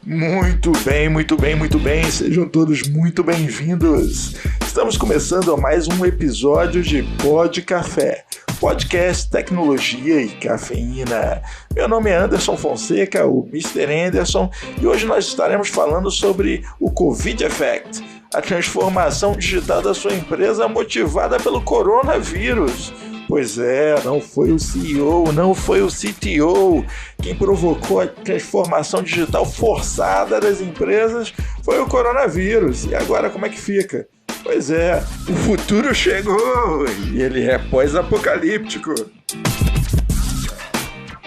Muito bem, muito bem, muito bem. Sejam todos muito bem-vindos. Estamos começando mais um episódio de Pod Café, podcast, tecnologia e cafeína. Meu nome é Anderson Fonseca, o Mr. Anderson, e hoje nós estaremos falando sobre o Covid Effect, a transformação digital da sua empresa motivada pelo coronavírus. Pois é, não foi o CEO, não foi o CTO. Quem provocou a transformação digital forçada das empresas foi o coronavírus. E agora como é que fica? Pois é, o futuro chegou e ele é pós-apocalíptico.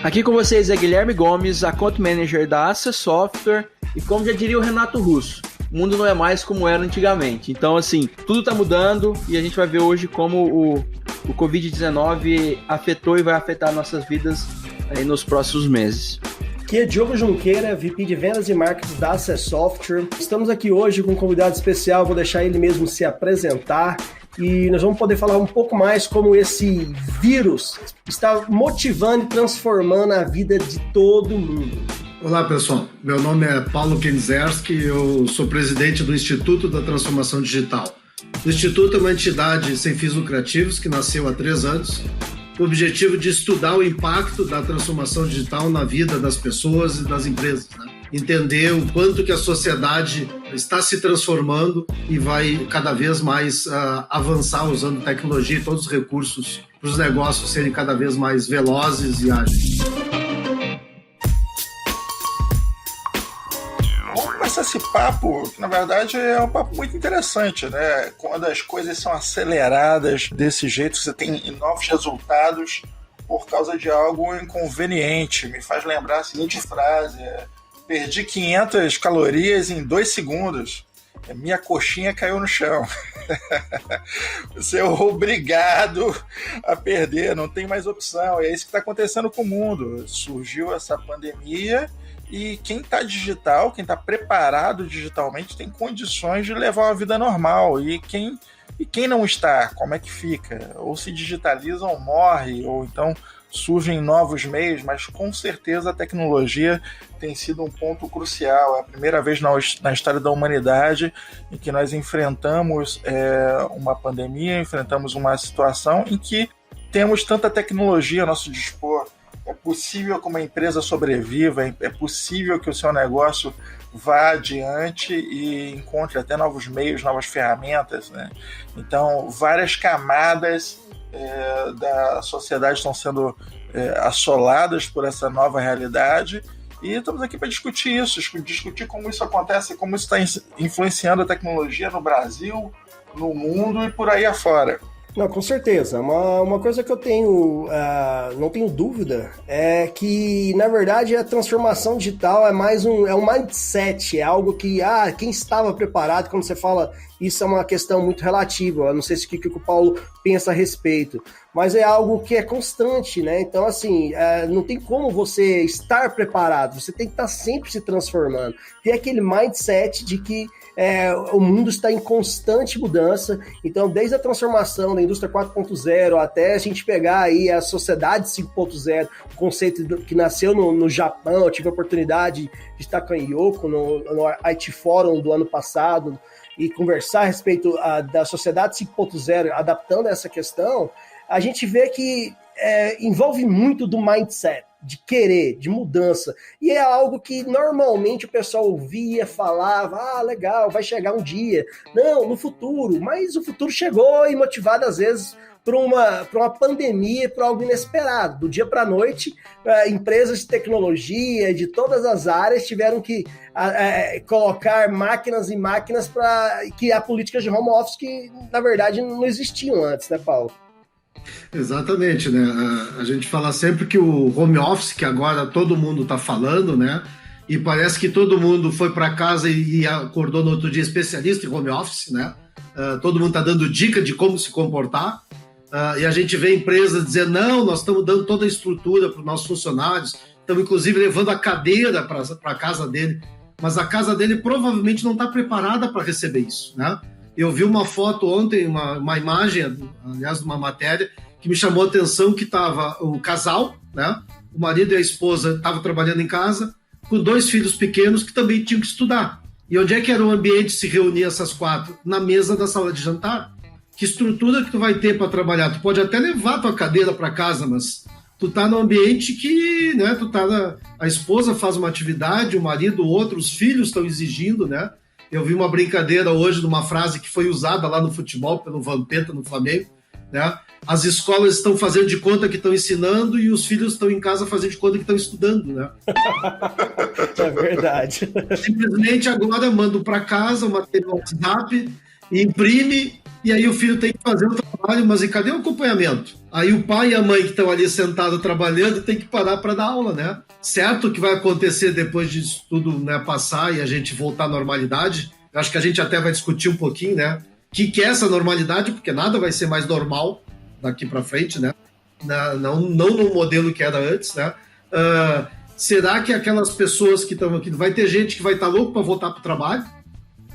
Aqui com vocês é Guilherme Gomes, Account Manager da Access Software, e como já diria o Renato Russo, o mundo não é mais como era antigamente. Então, assim, tudo está mudando e a gente vai ver hoje como o Covid-19 afetou e vai afetar nossas vidas aí nos próximos meses. Aqui é Diogo Junqueira, VP de Vendas e Marketing da Access Software. Estamos aqui hoje com um convidado especial, vou deixar ele mesmo se apresentar e nós vamos poder falar um pouco mais como esse vírus está motivando e transformando a vida de todo mundo. Olá pessoal, meu nome é Paulo Kenzerski, eu sou presidente do Instituto da Transformação Digital. O Instituto é uma entidade sem fins lucrativos que nasceu há 3 anos, com o objetivo de estudar o impacto da transformação digital na vida das pessoas e das empresas, né? Entender o quanto que a sociedade está se transformando e vai cada vez mais avançar usando tecnologia e todos os recursos para os negócios serem cada vez mais velozes e ágeis. Esse papo, que na verdade é um papo muito interessante, né? Quando as coisas são aceleradas desse jeito, você tem novos resultados por causa de algo inconveniente. Me faz lembrar a seguinte frase: perdi 500 calorias em 2 segundos. Minha coxinha caiu no chão. Você é obrigado a perder, não tem mais opção. E é isso que está acontecendo com o mundo. Surgiu essa pandemia e quem está digital, quem está preparado digitalmente, tem condições de levar uma vida normal. E quem não está, como é que fica? Ou se digitaliza ou morre, ou então surgem novos meios, mas com certeza a tecnologia tem sido um ponto crucial. É a primeira vez na história da humanidade em que nós enfrentamos uma pandemia, enfrentamos uma situação em que temos tanta tecnologia a nosso dispor. É possível que uma empresa sobreviva, é possível que o seu negócio vá adiante e encontre até novos meios, novas ferramentas, né? Então, várias camadas da sociedade estão sendo assoladas por essa nova realidade e estamos aqui para discutir isso, discutir como isso acontece, como isso está influenciando a tecnologia no Brasil, no mundo e por aí afora. Não, com certeza. Uma coisa que eu não tenho dúvida é que, na verdade, a transformação digital é mais um mindset, é algo que, quem estava preparado, quando você fala, isso é uma questão muito relativa, eu não sei se o que o Paulo pensa a respeito, mas é algo que é constante, né? Então, assim, não tem como você estar preparado, você tem que estar sempre se transformando. Tem aquele mindset de que o mundo está em constante mudança, então desde a transformação da indústria 4.0 até a gente pegar aí a sociedade 5.0, o conceito que nasceu no Japão. Eu tive a oportunidade de estar com a Yoko no IT Forum do ano passado e conversar a respeito da sociedade 5.0, adaptando essa questão. A gente vê que envolve muito do mindset, de querer, de mudança. E é algo que normalmente o pessoal ouvia, falava, legal, vai chegar um dia. Não, no futuro. Mas o futuro chegou e motivado às vezes por uma pandemia, por algo inesperado. Do dia para a noite, empresas de tecnologia de todas as áreas tiveram que colocar máquinas e máquinas para criar políticas de home office que, na verdade, não existiam antes, né, Paulo? Exatamente, né? A gente fala sempre que o home office, que agora todo mundo está falando, né? E parece que todo mundo foi para casa e acordou no outro dia especialista em home office, né? Todo mundo está dando dica de como se comportar. E a gente vê empresas dizendo, não, nós estamos dando toda a estrutura para os nossos funcionários, estamos inclusive levando a cadeira para a casa dele, mas a casa dele provavelmente não está preparada para receber isso, né? Eu vi uma foto ontem, uma imagem, aliás, de uma matéria, que me chamou a atenção, que estava o casal, né? O marido e a esposa estavam trabalhando em casa, com 2 filhos pequenos que também tinham que estudar. E onde é que era o ambiente se reunir essas 4? Na mesa da sala de jantar. Que estrutura que tu vai ter para trabalhar? Tu pode até levar tua cadeira para casa, mas tu tá num ambiente que, né, a esposa faz uma atividade, o marido outro, os filhos estão exigindo, né? Eu vi uma brincadeira hoje de uma frase que foi usada lá no futebol pelo Vampeta no Flamengo, né? As escolas estão fazendo de conta que estão ensinando e os filhos estão em casa fazendo de conta que estão estudando, né? É verdade. Simplesmente agora mandam para casa, material WhatsApp, imprime, e aí o filho tem que fazer o trabalho, mas e cadê o acompanhamento? Aí o pai e a mãe que estão ali sentados trabalhando tem que parar para dar aula, né? Certo que vai acontecer depois disso tudo, né, passar e a gente voltar à normalidade. Eu acho que a gente até vai discutir um pouquinho, né? O que é essa normalidade, porque nada vai ser mais normal daqui para frente, né? Não no modelo que era antes, né? Será que aquelas pessoas que estão aqui, vai ter gente que vai estar louco para voltar para o trabalho?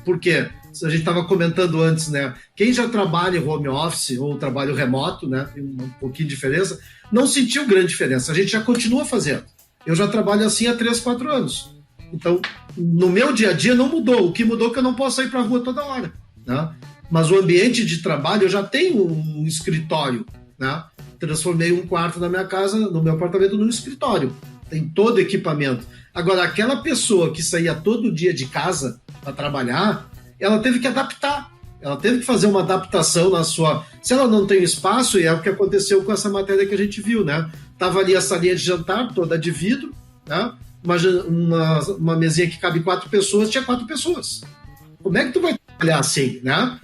Por quê? A gente estava comentando antes, né? Quem já trabalha em home office ou trabalho remoto, né? Tem um pouquinho de diferença, não sentiu grande diferença. A gente já continua fazendo. Eu já trabalho assim há 3, 4 anos. Então, no meu dia a dia não mudou. O que mudou é que eu não posso sair para a rua toda hora, né? Mas o ambiente de trabalho, eu já tenho um escritório, né? Transformei um quarto da minha casa, no meu apartamento, num escritório. Tem todo equipamento. Agora, aquela pessoa que saía todo dia de casa para trabalhar, ela teve que adaptar. Ela teve que fazer uma adaptação na sua... Se ela não tem espaço, e é o que aconteceu com essa matéria que a gente viu, né? Tava ali a salinha de jantar, toda de vidro, né? Uma mesinha que cabe 4 pessoas, tinha 4 pessoas. Como é que tu vai trabalhar assim, né?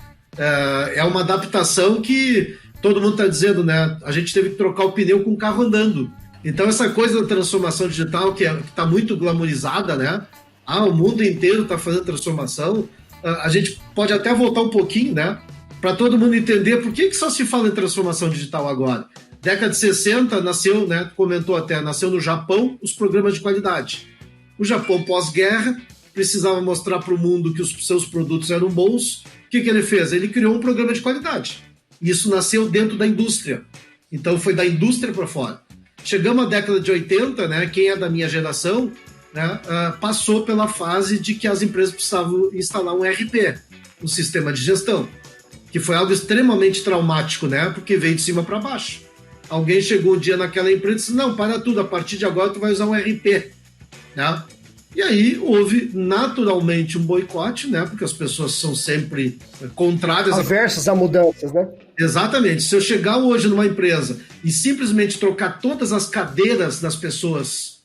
É uma adaptação que todo mundo está dizendo, né? A gente teve que trocar o pneu com o carro andando. Então, essa coisa da transformação digital, que está muito glamorizada, né? O mundo inteiro está fazendo transformação. A gente pode até voltar um pouquinho, né? Para todo mundo entender por que só se fala em transformação digital agora. Década de 60 nasceu, né? Comentou até, nasceu no Japão os programas de qualidade. O Japão, pós-guerra, precisava mostrar para o mundo que os seus produtos eram bons. O que ele fez? Ele criou um programa de qualidade. Isso nasceu dentro da indústria. Então, foi da indústria para fora. Chegamos à década de 80, né? Quem é da minha geração, né, passou pela fase de que as empresas precisavam instalar um ERP, um sistema de gestão, que foi algo extremamente traumático, né? Porque veio de cima para baixo. Alguém chegou um dia naquela empresa e disse, não, para tudo, a partir de agora tu vai usar um ERP, né? E aí houve naturalmente um boicote, né? Porque as pessoas são sempre contrárias. Aversas a mudanças, né? Exatamente. Se eu chegar hoje numa empresa e simplesmente trocar todas as cadeiras das pessoas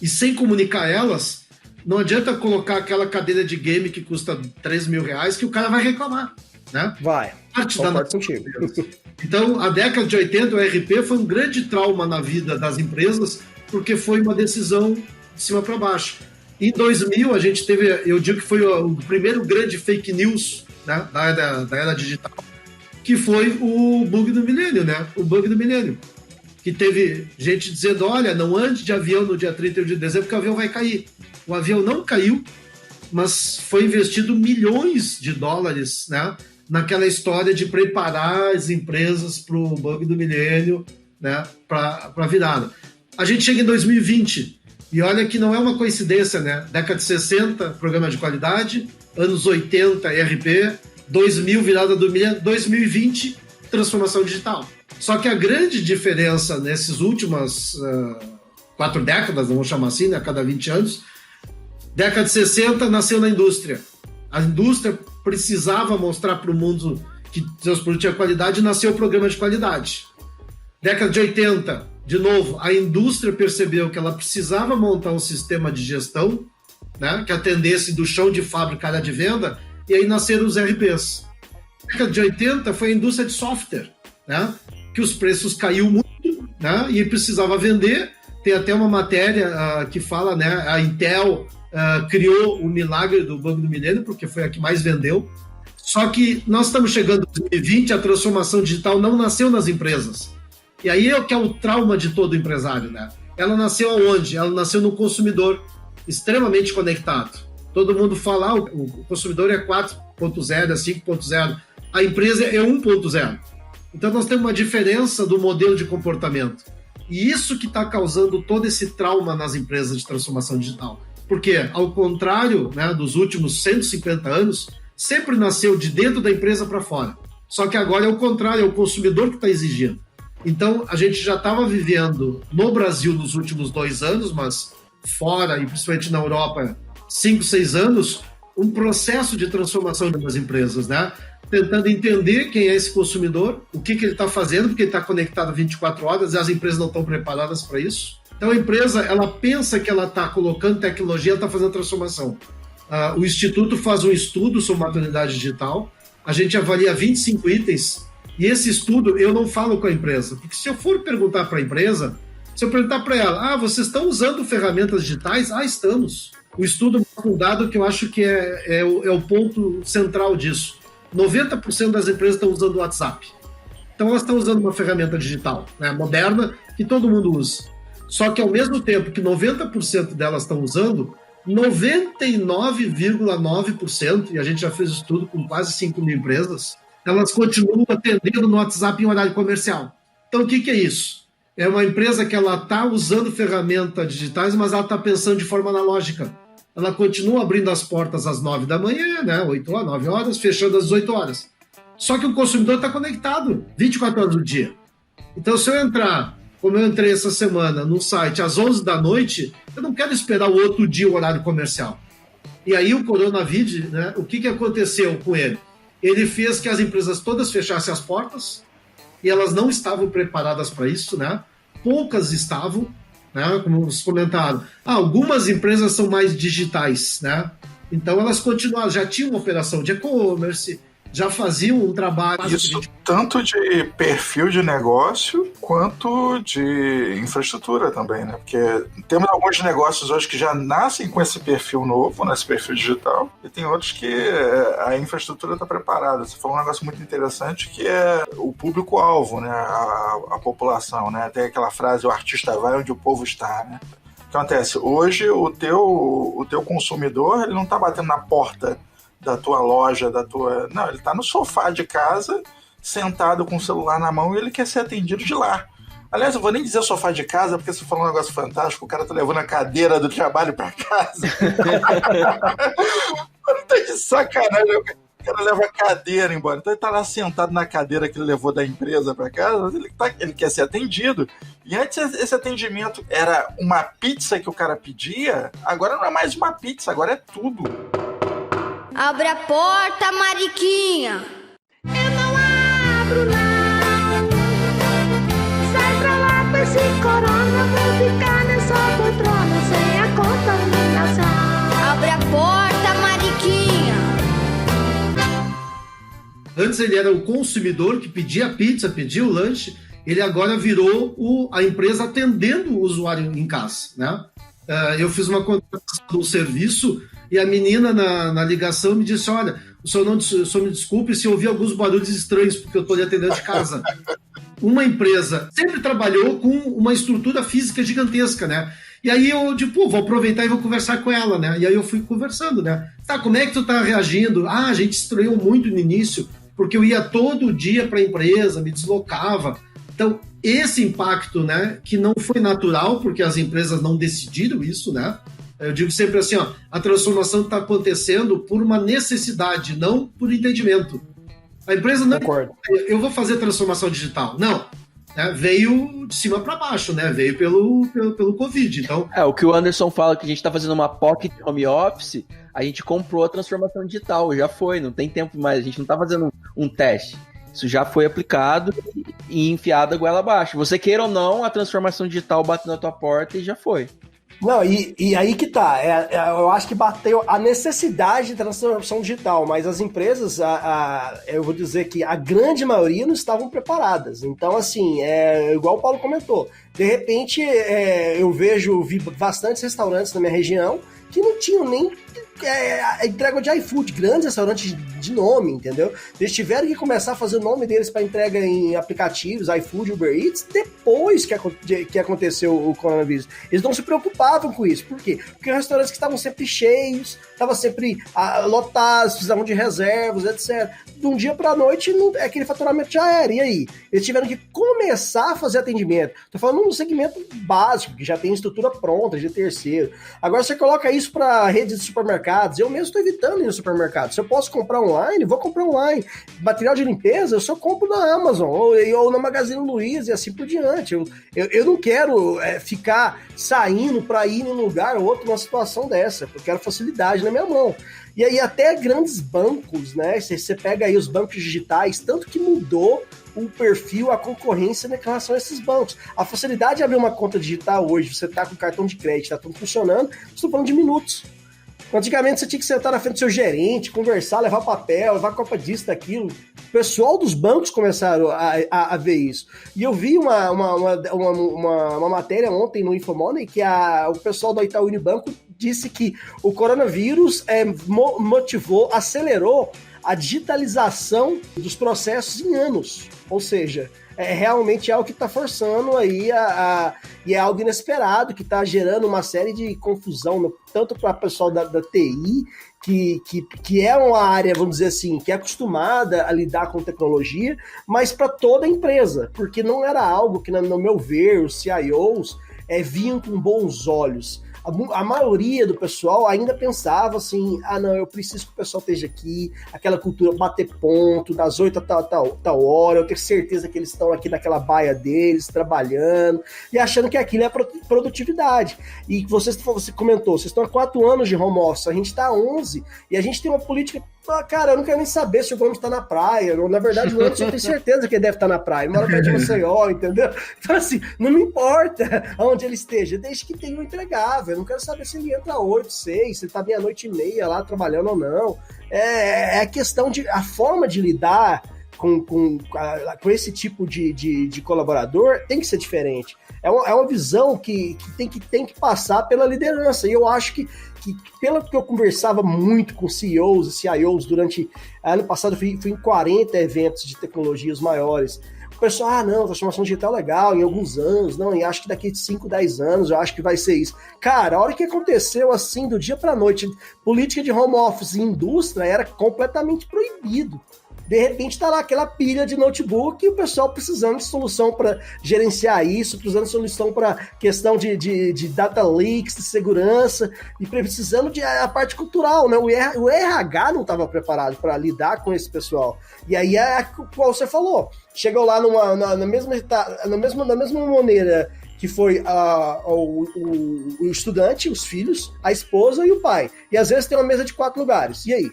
e sem comunicar elas, não adianta colocar aquela cadeira de game que custa R$3.000 que o cara vai reclamar, né? Vai. Então, a década de 80, o ERP foi um grande trauma na vida das empresas, porque foi uma decisão de cima para baixo. Em 2000, a gente teve, eu digo que foi o primeiro grande fake news, né, da era digital, que foi o bug do milênio, né? O bug do milênio. Que teve gente dizendo, olha, não ande de avião no dia 31 de dezembro, porque o avião vai cair. O avião não caiu, mas foi investido milhões de dólares, né, naquela história de preparar as empresas para o bug do milênio, né, para a virada. A gente chega em 2020, e olha que não é uma coincidência, né? Década de 60, programa de qualidade, anos 80, ERP, 2000, virada do milênio, 2020, transformação digital. Só que a grande diferença nessas últimas 4 décadas, vamos chamar assim, né, a cada 20 anos, década de 60 nasceu na indústria. A indústria precisava mostrar para o mundo que seus produtos tinham qualidade e nasceu o programa de qualidade. Década de 80, de novo, a indústria percebeu que ela precisava montar um sistema de gestão, né, que atendesse do chão de fábrica à área de venda, e aí nasceram os RPs. Década de 80 foi a indústria de software, né, que os preços caíram muito, né, e precisava vender. Tem até uma matéria que fala, né, a Intel criou o milagre do bug do milênio, porque foi a que mais vendeu. Só que nós estamos chegando em 2020, a transformação digital não nasceu nas empresas. E aí é o que é o trauma de todo empresário, né? Ela nasceu aonde? Ela nasceu no consumidor, extremamente conectado. Todo mundo fala, o consumidor é 4.0, é 5.0. A empresa é 1.0. Então nós temos uma diferença do modelo de comportamento. E isso que está causando todo esse trauma nas empresas de transformação digital. Porque, ao contrário, né, dos últimos 150 anos, sempre nasceu de dentro da empresa para fora. Só que agora é o contrário, é o consumidor que está exigindo. Então, a gente já estava vivendo no Brasil nos últimos 2 anos, mas fora, e principalmente na Europa, 5, 6 anos, um processo de transformação das empresas, né? Tentando entender quem é esse consumidor, o que ele está fazendo, porque ele está conectado 24 horas e as empresas não estão preparadas para isso. Então, a empresa, ela pensa que ela está colocando tecnologia, ela está fazendo transformação. O Instituto faz um estudo sobre maturidade digital, a gente avalia 25 itens, e esse estudo eu não falo com a empresa, porque se eu for perguntar para a empresa, se eu perguntar para ela, vocês estão usando ferramentas digitais? Estamos. O estudo mostra um dado que eu acho que é o ponto central disso. 90% das empresas estão usando o WhatsApp. Então elas estão usando uma ferramenta digital, né, moderna, que todo mundo usa. Só que ao mesmo tempo que 90% delas estão usando, 99,9%, e a gente já fez estudo com quase 5 mil empresas, elas continuam atendendo no WhatsApp em horário comercial. Então o que é isso? É uma empresa que ela está usando ferramentas digitais, mas ela está pensando de forma analógica. Ela continua abrindo as portas às 9 da manhã, né, 8 horas, 9 horas, fechando às 18 horas. Só que o consumidor está conectado 24 horas do dia. Então, se eu entrar, como eu entrei essa semana, no site às 11 da noite, eu não quero esperar o outro dia o horário comercial. E aí o coronavírus, né, o que aconteceu com ele? Ele fez que as empresas todas fechassem as portas e elas não estavam preparadas para isso, né? Poucas estavam, né, como vocês comentaram. Algumas empresas são mais digitais, né? Então elas continuaram, já tinham uma operação de e-commerce, já faziam um trabalho... Isso tanto de perfil de negócio quanto de infraestrutura também, né? Porque temos alguns negócios hoje que já nascem com esse perfil novo, né? Esse perfil digital, e tem outros que a infraestrutura está preparada. Você falou um negócio muito interessante que é o público-alvo, né? A população, né? Tem aquela frase, o artista vai onde o povo está, né? O que acontece? Hoje o teu consumidor, ele não está batendo na porta da tua loja, Não, ele tá no sofá de casa, sentado com o celular na mão, e ele quer ser atendido de lá. Aliás, eu vou nem dizer sofá de casa, porque você falou um negócio fantástico, o cara tá levando a cadeira do trabalho pra casa. Não tá de sacanagem, o cara leva a cadeira embora. Então ele tá lá sentado na cadeira que ele levou da empresa pra casa, mas ele quer ser atendido. E antes esse atendimento era uma pizza que o cara pedia, agora não é mais uma pizza, agora é tudo. Abre a porta, Mariquinha. Eu não abro, não. Sai pra lá com esse corona. Vou ficar nessa poltrona sem a contaminação. Abre a porta, Mariquinha. Antes ele era o consumidor que pedia a pizza, pedia o lanche. Ele agora virou a empresa atendendo o usuário em casa, né? Eu fiz uma contratação do serviço e a menina na ligação me disse, olha, o senhor me desculpe se eu ouvir alguns barulhos estranhos, porque eu estou lhe atendendo de casa. Uma empresa sempre trabalhou com uma estrutura física gigantesca, né? E aí eu, vou aproveitar e vou conversar com ela, né? E aí eu fui conversando, né? Tá, como é que tu tá reagindo? A gente estranhou muito no início, porque eu ia todo dia para a empresa, me deslocava. Então, esse impacto, né, que não foi natural, porque as empresas não decidiram isso, né? Eu digo sempre assim, a transformação está acontecendo por uma necessidade, não por entendimento. A empresa não... Concordo. Eu vou fazer transformação digital. Não. Veio de cima para baixo, né? Veio pelo Covid. Então... o que o Anderson fala, que a gente está fazendo uma pocket home office, a gente comprou a transformação digital, já foi, não tem tempo mais, a gente não está fazendo um teste. Isso já foi aplicado e enfiado a goela abaixo. Você queira ou não, a transformação digital bate na tua porta e já foi. Não, e aí que tá, eu acho que bateu a necessidade de transformação digital, mas as empresas, eu vou dizer que a grande maioria não estavam preparadas. Então, assim, igual o Paulo comentou, de repente vi bastantes restaurantes na minha região que não tinham nem entrega de iFood, grandes restaurantes de nome, entendeu? Eles tiveram que começar a fazer o nome deles para entrega em aplicativos, iFood, Uber Eats, depois que aconteceu o coronavírus. Eles não se preocupavam com isso. Por quê? Porque restaurantes que estavam sempre cheios, estavam sempre lotados, precisavam de reservas, etc. De um dia para a noite, aquele faturamento já era. E aí? Eles tiveram que começar a fazer atendimento. Tô falando num segmento básico, que já tem estrutura pronta, de terceiro. Agora você coloca isso para redes de supermercados. Eu mesmo estou evitando ir no supermercado. Se eu posso comprar online, vou comprar online. Material de limpeza, eu só compro na Amazon ou na Magazine Luiza e assim por diante. Eu não quero ficar saindo para ir em um lugar ou outro numa situação dessa. Eu quero facilidade na minha mão. E aí até grandes bancos, né? Você pega aí os bancos digitais, tanto que mudou o perfil, a concorrência em relação a esses bancos. A facilidade de abrir uma conta digital hoje, você tá com cartão de crédito, tá tudo funcionando, estou falando de minutos. Antigamente você tinha que sentar na frente do seu gerente, conversar, levar papel, levar copa disso, daquilo. O pessoal dos bancos começaram a ver isso. E eu vi uma matéria ontem no Infomoney que o pessoal do Itaú Unibanco disse que o coronavírus acelerou a digitalização dos processos em anos. Ou seja, é realmente algo que está forçando aí e é algo inesperado, que está gerando uma série de confusão, tanto para o pessoal da TI, que é uma área, vamos dizer assim, que é acostumada a lidar com tecnologia, mas para toda a empresa, porque não era algo que, no meu ver, os CIOs viam com bons olhos. A maioria do pessoal ainda pensava assim, não, eu preciso que o pessoal esteja aqui, aquela cultura, bater ponto, das 8 a tal hora, eu tenho certeza que eles estão aqui naquela baia deles, trabalhando, e achando que aquilo é produtividade. E você comentou, vocês estão há 4 anos de home office, a gente está há 11, e a gente tem uma política, cara, eu não quero nem saber se o Gomes está na praia, na verdade o Gomes eu tenho certeza que ele deve estar na praia, ele mora perto de Maceió, entendeu? Então assim, não me importa onde ele esteja, desde que tenha um entregável. Eu não quero saber se ele entra 8, 6, se ele tá meia-noite e meia lá trabalhando ou não. É a questão de a forma de lidar com esse tipo de colaborador tem que ser diferente. É uma visão que tem que passar pela liderança. E eu acho que pelo que eu conversava muito com CEOs e CIOs durante ano passado, fui em 40 eventos de tecnologias maiores. O pessoal, não, transformação digital legal, em alguns anos, não, e acho que daqui de 5, 10 anos, eu acho que vai ser isso. Cara, a hora que aconteceu assim, do dia pra noite, política de home office em indústria era completamente proibido. De repente tá lá aquela pilha de notebook e o pessoal precisando de solução para gerenciar isso, precisando de solução para questão de data leaks, de segurança, e precisando de a parte cultural, né? O RH não estava preparado para lidar com esse pessoal. E aí qual você falou, chegou lá na mesma maneira que foi o estudante, os filhos, a esposa e o pai. E às vezes tem uma mesa de 4 lugares. E aí?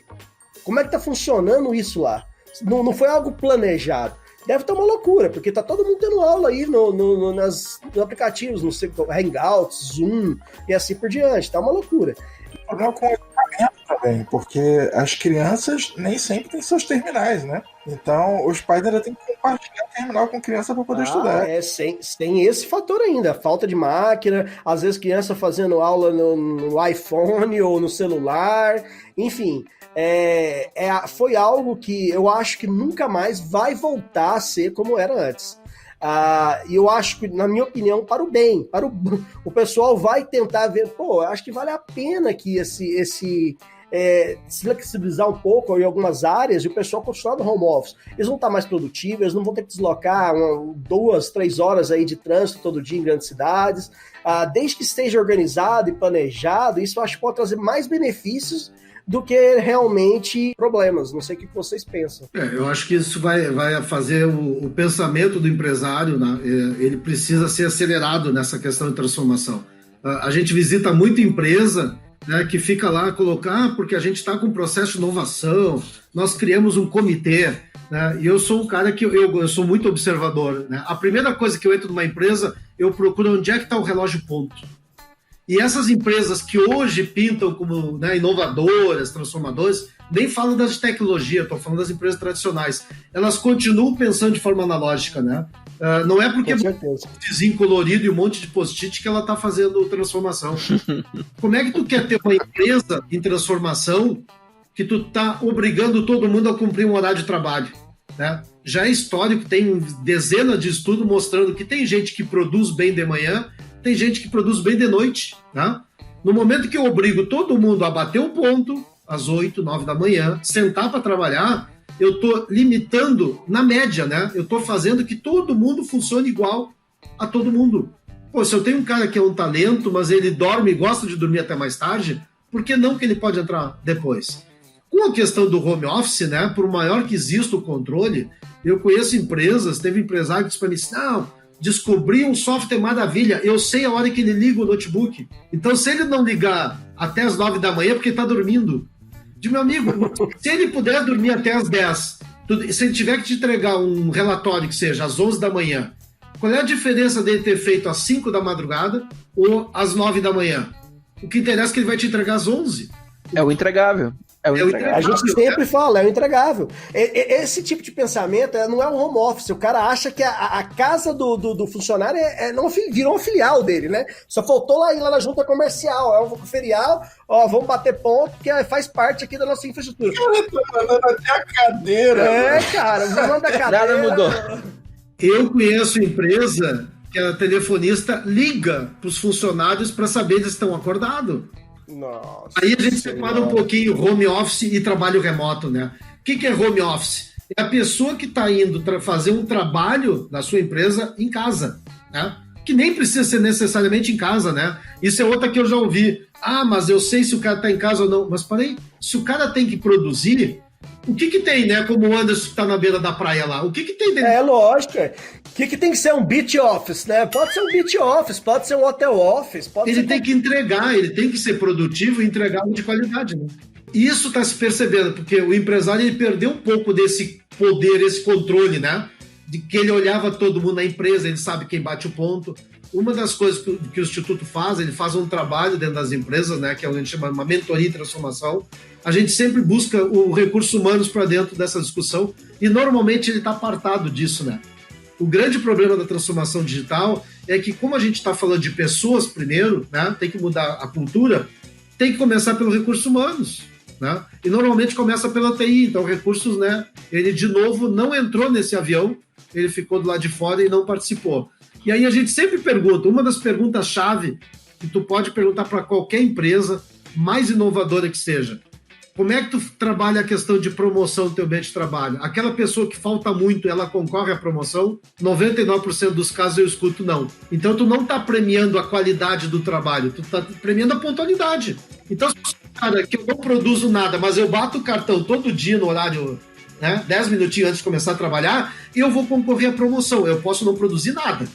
Como é que tá funcionando isso lá? Não foi algo planejado. Deve estar uma loucura, porque tá todo mundo tendo aula aí nos aplicativos, no Hangouts, Zoom e assim por diante. Tá uma loucura. O problema com o equipamento também, porque as crianças nem sempre têm seus terminais, né? Então, os pais ainda têm que compartilhar o terminal com a criança para poder estudar. Tem esse fator ainda, falta de máquina, às vezes criança fazendo aula no iPhone ou no celular, enfim... foi algo que eu acho que nunca mais vai voltar a ser como era antes. E eu acho que, na minha opinião, para o bem, o pessoal vai tentar ver, acho que vale a pena que se flexibilizar um pouco em algumas áreas e o pessoal continuar no home office. Eles vão estar mais produtivos, eles não vão ter que deslocar 2, 3 horas aí de trânsito todo dia em grandes cidades. Desde que esteja organizado e planejado, isso eu acho que pode trazer mais benefícios do que realmente problemas. Não sei o que vocês pensam. Eu acho que isso vai fazer o pensamento do empresário, né? Ele precisa ser acelerado nessa questão de transformação. A gente visita muita empresa, né, que fica lá porque a gente está com um processo de inovação, nós criamos um comitê, né, e eu sou um cara que eu sou muito observador, né? A primeira coisa que eu entro numa empresa, eu procuro onde é que está o relógio ponto. E essas empresas que hoje pintam como, né, inovadoras, transformadoras, nem falo das tecnologias, estou falando das empresas tradicionais. Elas continuam pensando de forma analógica, né? Não é porque Com você certeza. tem um vizinho colorido e um monte de post-it que ela está fazendo transformação. Como é que tu quer ter uma empresa em transformação que tu tá obrigando todo mundo a cumprir um horário de trabalho, né? Já é histórico, tem dezenas de estudos mostrando que tem gente que produz bem de manhã, tem gente que produz bem de noite, né? No momento que eu obrigo todo mundo a bater o ponto, às 8, 9 da manhã, sentar para trabalhar, eu estou limitando na média, né? Eu estou fazendo que todo mundo funcione igual a todo mundo. Pô, se eu tenho um cara que é um talento, mas ele dorme e gosta de dormir até mais tarde, por que não que ele pode entrar depois? Com a questão do home office, né? Por maior que exista o controle, eu conheço empresas, teve empresário que disse para mim assim, não, descobri um software maravilha, eu sei a hora que ele liga o notebook. Então, se ele não ligar até as 9 da manhã, é porque ele está dormindo. De meu amigo, se ele puder dormir até as 10, se ele tiver que te entregar um relatório que seja às 11 da manhã, qual é a diferença dele ter feito às 5 da madrugada ou às 9 da manhã? O que interessa é que ele vai te entregar às 11. É o entregável. É o entregável. A gente sempre fala, é o entregável. Esse tipo de pensamento não é um home office. O cara acha que a casa do funcionário não virou uma filial dele, né? Só faltou lá ir lá na junta comercial. É um ferial, vamos bater ponto, que faz parte aqui da nossa infraestrutura. Cara, tá mandando até a cadeira. Cara, vamos mandar a cadeira. Nada mudou. Eu conheço empresa que a telefonista liga para os funcionários para saber se eles estão acordados. Nossa. Aí a gente separa um pouquinho home office e trabalho remoto, né? O que é home office? É a pessoa que está indo fazer um trabalho da sua empresa em casa, né? Que nem precisa ser necessariamente em casa, né? Isso é outra que eu já ouvi. Ah, mas eu sei se o cara está em casa ou não. Mas peraí, se o cara tem que produzir, o que tem, né? Como o Anderson está na beira da praia lá. O que tem dentro? É lógico. O que tem que ser um beach office, né? Pode ser um beach office, pode ser um hotel office. Ele tem que entregar, ele tem que ser produtivo e entregar de qualidade, né? Isso está se percebendo, porque o empresário ele perdeu um pouco desse poder, esse controle, né? De que ele olhava todo mundo na empresa, ele sabe quem bate o ponto. Uma das coisas que o Instituto faz, ele faz um trabalho dentro das empresas, né? Que é o que a gente chama de uma mentoria e transformação. A gente sempre busca o recurso humanos para dentro dessa discussão e normalmente ele está apartado disso, né? O grande problema da transformação digital é que, como a gente está falando de pessoas primeiro, né, tem que mudar a cultura, tem que começar pelos recursos humanos, né? E normalmente começa pela TI, então recursos, né? Ele de novo não entrou nesse avião, ele ficou do lado de fora e não participou. E aí a gente sempre pergunta, uma das perguntas-chave que tu pode perguntar para qualquer empresa, mais inovadora que seja, como é que tu trabalha a questão de promoção do teu ambiente de trabalho? Aquela pessoa que falta muito, ela concorre à promoção? 99% dos casos eu escuto não. Então tu não está premiando a qualidade do trabalho, tu está premiando a pontualidade. Então, cara, que eu não produzo nada, mas eu bato o cartão todo dia no horário, né, 10 minutinhos antes de começar a trabalhar, eu vou concorrer à promoção. Eu posso não produzir nada,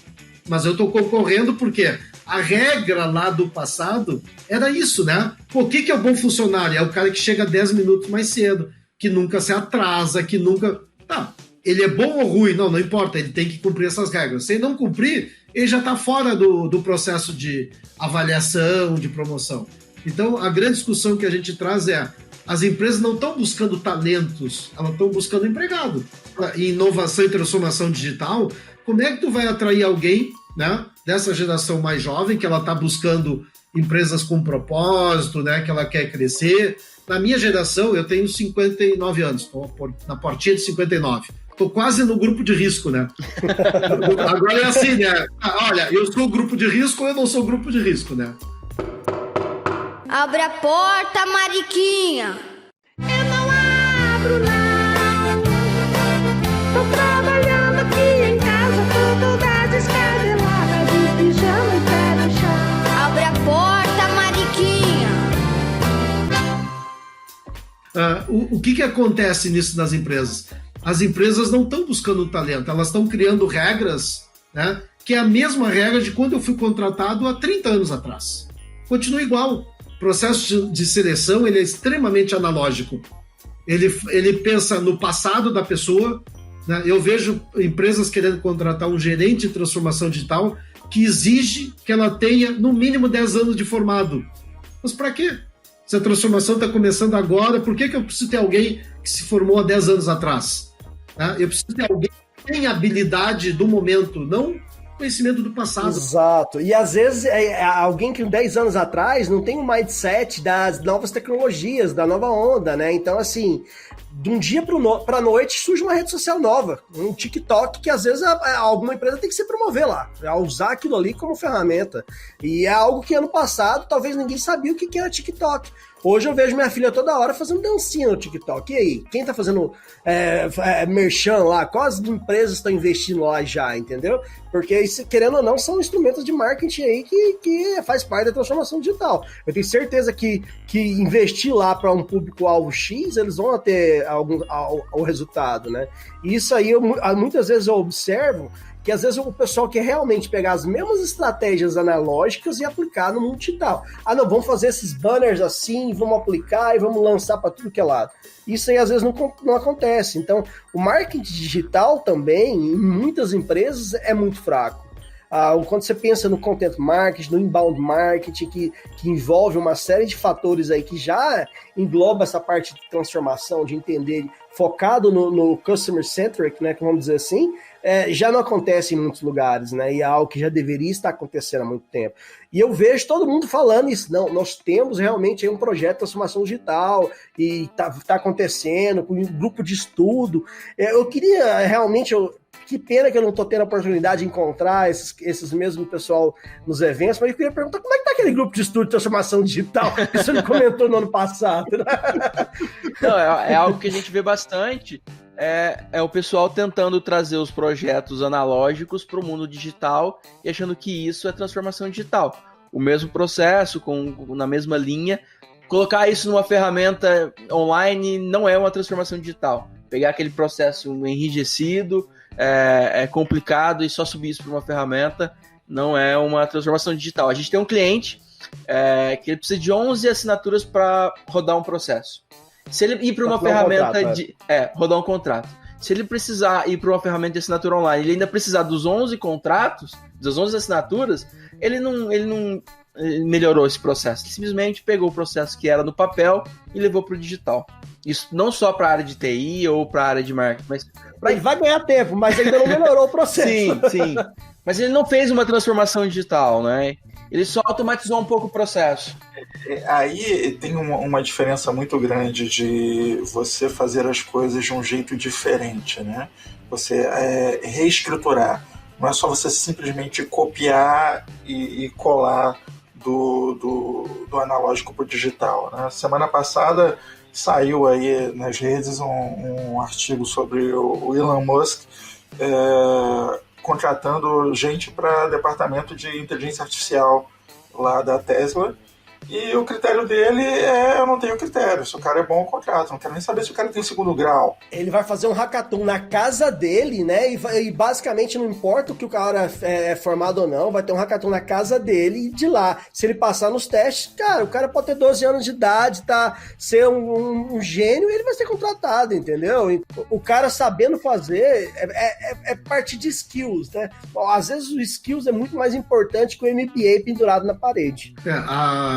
mas eu estou concorrendo porque a regra lá do passado era isso, né? Pô, o que é o bom funcionário? É o cara que chega 10 minutos mais cedo, que nunca se atrasa, que nunca... Tá, ele é bom ou ruim? Não importa, ele tem que cumprir essas regras. Se ele não cumprir, ele já está fora do processo de avaliação, de promoção. Então, a grande discussão que a gente traz é as empresas não estão buscando talentos, elas estão buscando empregado. Em inovação e transformação digital, como é que tu vai atrair alguém, né, dessa geração mais jovem, que ela está buscando empresas com propósito, né, que ela quer crescer? Na minha geração, eu tenho 59 anos, estou na portinha de 59. Estou quase no grupo de risco, né? Agora é assim, né? Olha, eu sou grupo de risco ou eu não sou grupo de risco, né? Abre a porta, Mariquinha. Eu não abro, não. Tô trabalhando aqui em casa, tô toda descabelada, de pijama e pé no chão. Abre a porta, Mariquinha. O que acontece nisso nas empresas? As empresas não estão buscando talento, elas estão criando regras, né, que é a mesma regra de quando eu fui contratado há 30 anos atrás. Continua igual. O processo de seleção ele é extremamente analógico. Ele pensa no passado da pessoa, né? Eu vejo empresas querendo contratar um gerente de transformação digital que exige que ela tenha no mínimo 10 anos de formado. Mas para quê? Se a transformação está começando agora, por que eu preciso ter alguém que se formou há 10 anos atrás? Eu preciso ter alguém tem habilidade do momento, não conhecimento do passado. Exato. E às vezes alguém que 10 anos atrás não tem o mindset das novas tecnologias, da nova onda, né? Então, assim, de um dia para noite surge uma rede social nova, um TikTok, que às vezes alguma empresa tem que se promover lá, usar aquilo ali como ferramenta. E é algo que ano passado talvez ninguém sabia o que era TikTok. Hoje eu vejo minha filha toda hora fazendo dancinha no TikTok. E aí, quem tá fazendo merchan lá? Quais empresas estão investindo lá já, entendeu? Porque, isso, querendo ou não, são instrumentos de marketing aí que faz parte da transformação digital. Eu tenho certeza que investir lá para um público-alvo X, eles vão ter o resultado, né? E isso aí, muitas vezes eu observo que às vezes o pessoal quer realmente pegar as mesmas estratégias analógicas e aplicar no mundo digital. Ah, não, vamos fazer esses banners assim, vamos aplicar e vamos lançar para tudo que é lado. Isso aí às vezes não acontece. Então, o marketing digital também, em muitas empresas, é muito fraco. Quando você pensa no content marketing, no inbound marketing, que envolve uma série de fatores aí que já engloba essa parte de transformação, de entender, focado no customer centric, né, que vamos dizer assim, já não acontece em muitos lugares, né? E é algo que já deveria estar acontecendo há muito tempo. E eu vejo todo mundo falando isso. Não, nós temos realmente aí um projeto de transformação digital e tá acontecendo com um grupo de estudo. Eu queria realmente... Que pena que eu não estou tendo a oportunidade de encontrar esses mesmos pessoal nos eventos, mas eu queria perguntar como é que tá aquele grupo de estudo de transformação digital que você não comentou no ano passado. Não, é algo que a gente vê bastante. É o pessoal tentando trazer os projetos analógicos para o mundo digital e achando que isso é transformação digital. O mesmo processo, na mesma linha. Colocar isso numa ferramenta online não é uma transformação digital. Pegar aquele processo enrijecido, é complicado, e só subir isso para uma ferramenta não é uma transformação digital. A gente tem um cliente que ele precisa de 11 assinaturas para rodar um processo. Se ele ir para uma ferramenta rodar um contrato. Se ele precisar ir para uma ferramenta de assinatura online, ele ainda precisar dos 11 contratos, das 11 assinaturas, ele não melhorou esse processo. Ele simplesmente pegou o processo que era no papel e levou para o digital. Isso não só para a área de TI ou para a área de marketing, mas... Ele vai ganhar tempo, mas ainda não melhorou o processo. Sim. Mas ele não fez uma transformação digital, né? Ele só automatizou um pouco o processo. Aí tem uma diferença muito grande de você fazer as coisas de um jeito diferente, né? Você reescriturar. Não é só você simplesmente copiar e colar do analógico para o digital, né? Semana passada saiu aí nas redes um artigo sobre o Elon Musk contratando gente para departamento de inteligência artificial lá da Tesla. E o critério dele eu não tenho critério. Se o cara é bom, eu contrato. Não quero nem saber se o cara tem segundo grau. Ele vai fazer um hackathon na casa dele, né? E basicamente não importa o que o cara é formado ou não, vai ter um hackathon na casa dele e de lá. Se ele passar nos testes, cara, o cara pode ter 12 anos de idade, ser um gênio e ele vai ser contratado, entendeu? O cara sabendo fazer é parte de skills, né? Às vezes o skills é muito mais importante que o MBA pendurado na parede.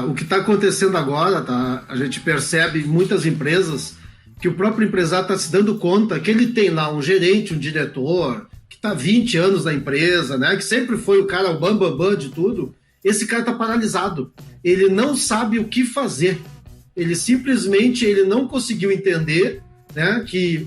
O que está acontecendo agora, tá? A gente percebe em muitas empresas que o próprio empresário está se dando conta que ele tem lá um gerente, um diretor, que está 20 anos na empresa, né? Que sempre foi o cara, o bambambam de tudo. Esse cara está paralisado. Ele não sabe o que fazer. Ele simplesmente não conseguiu entender, né, que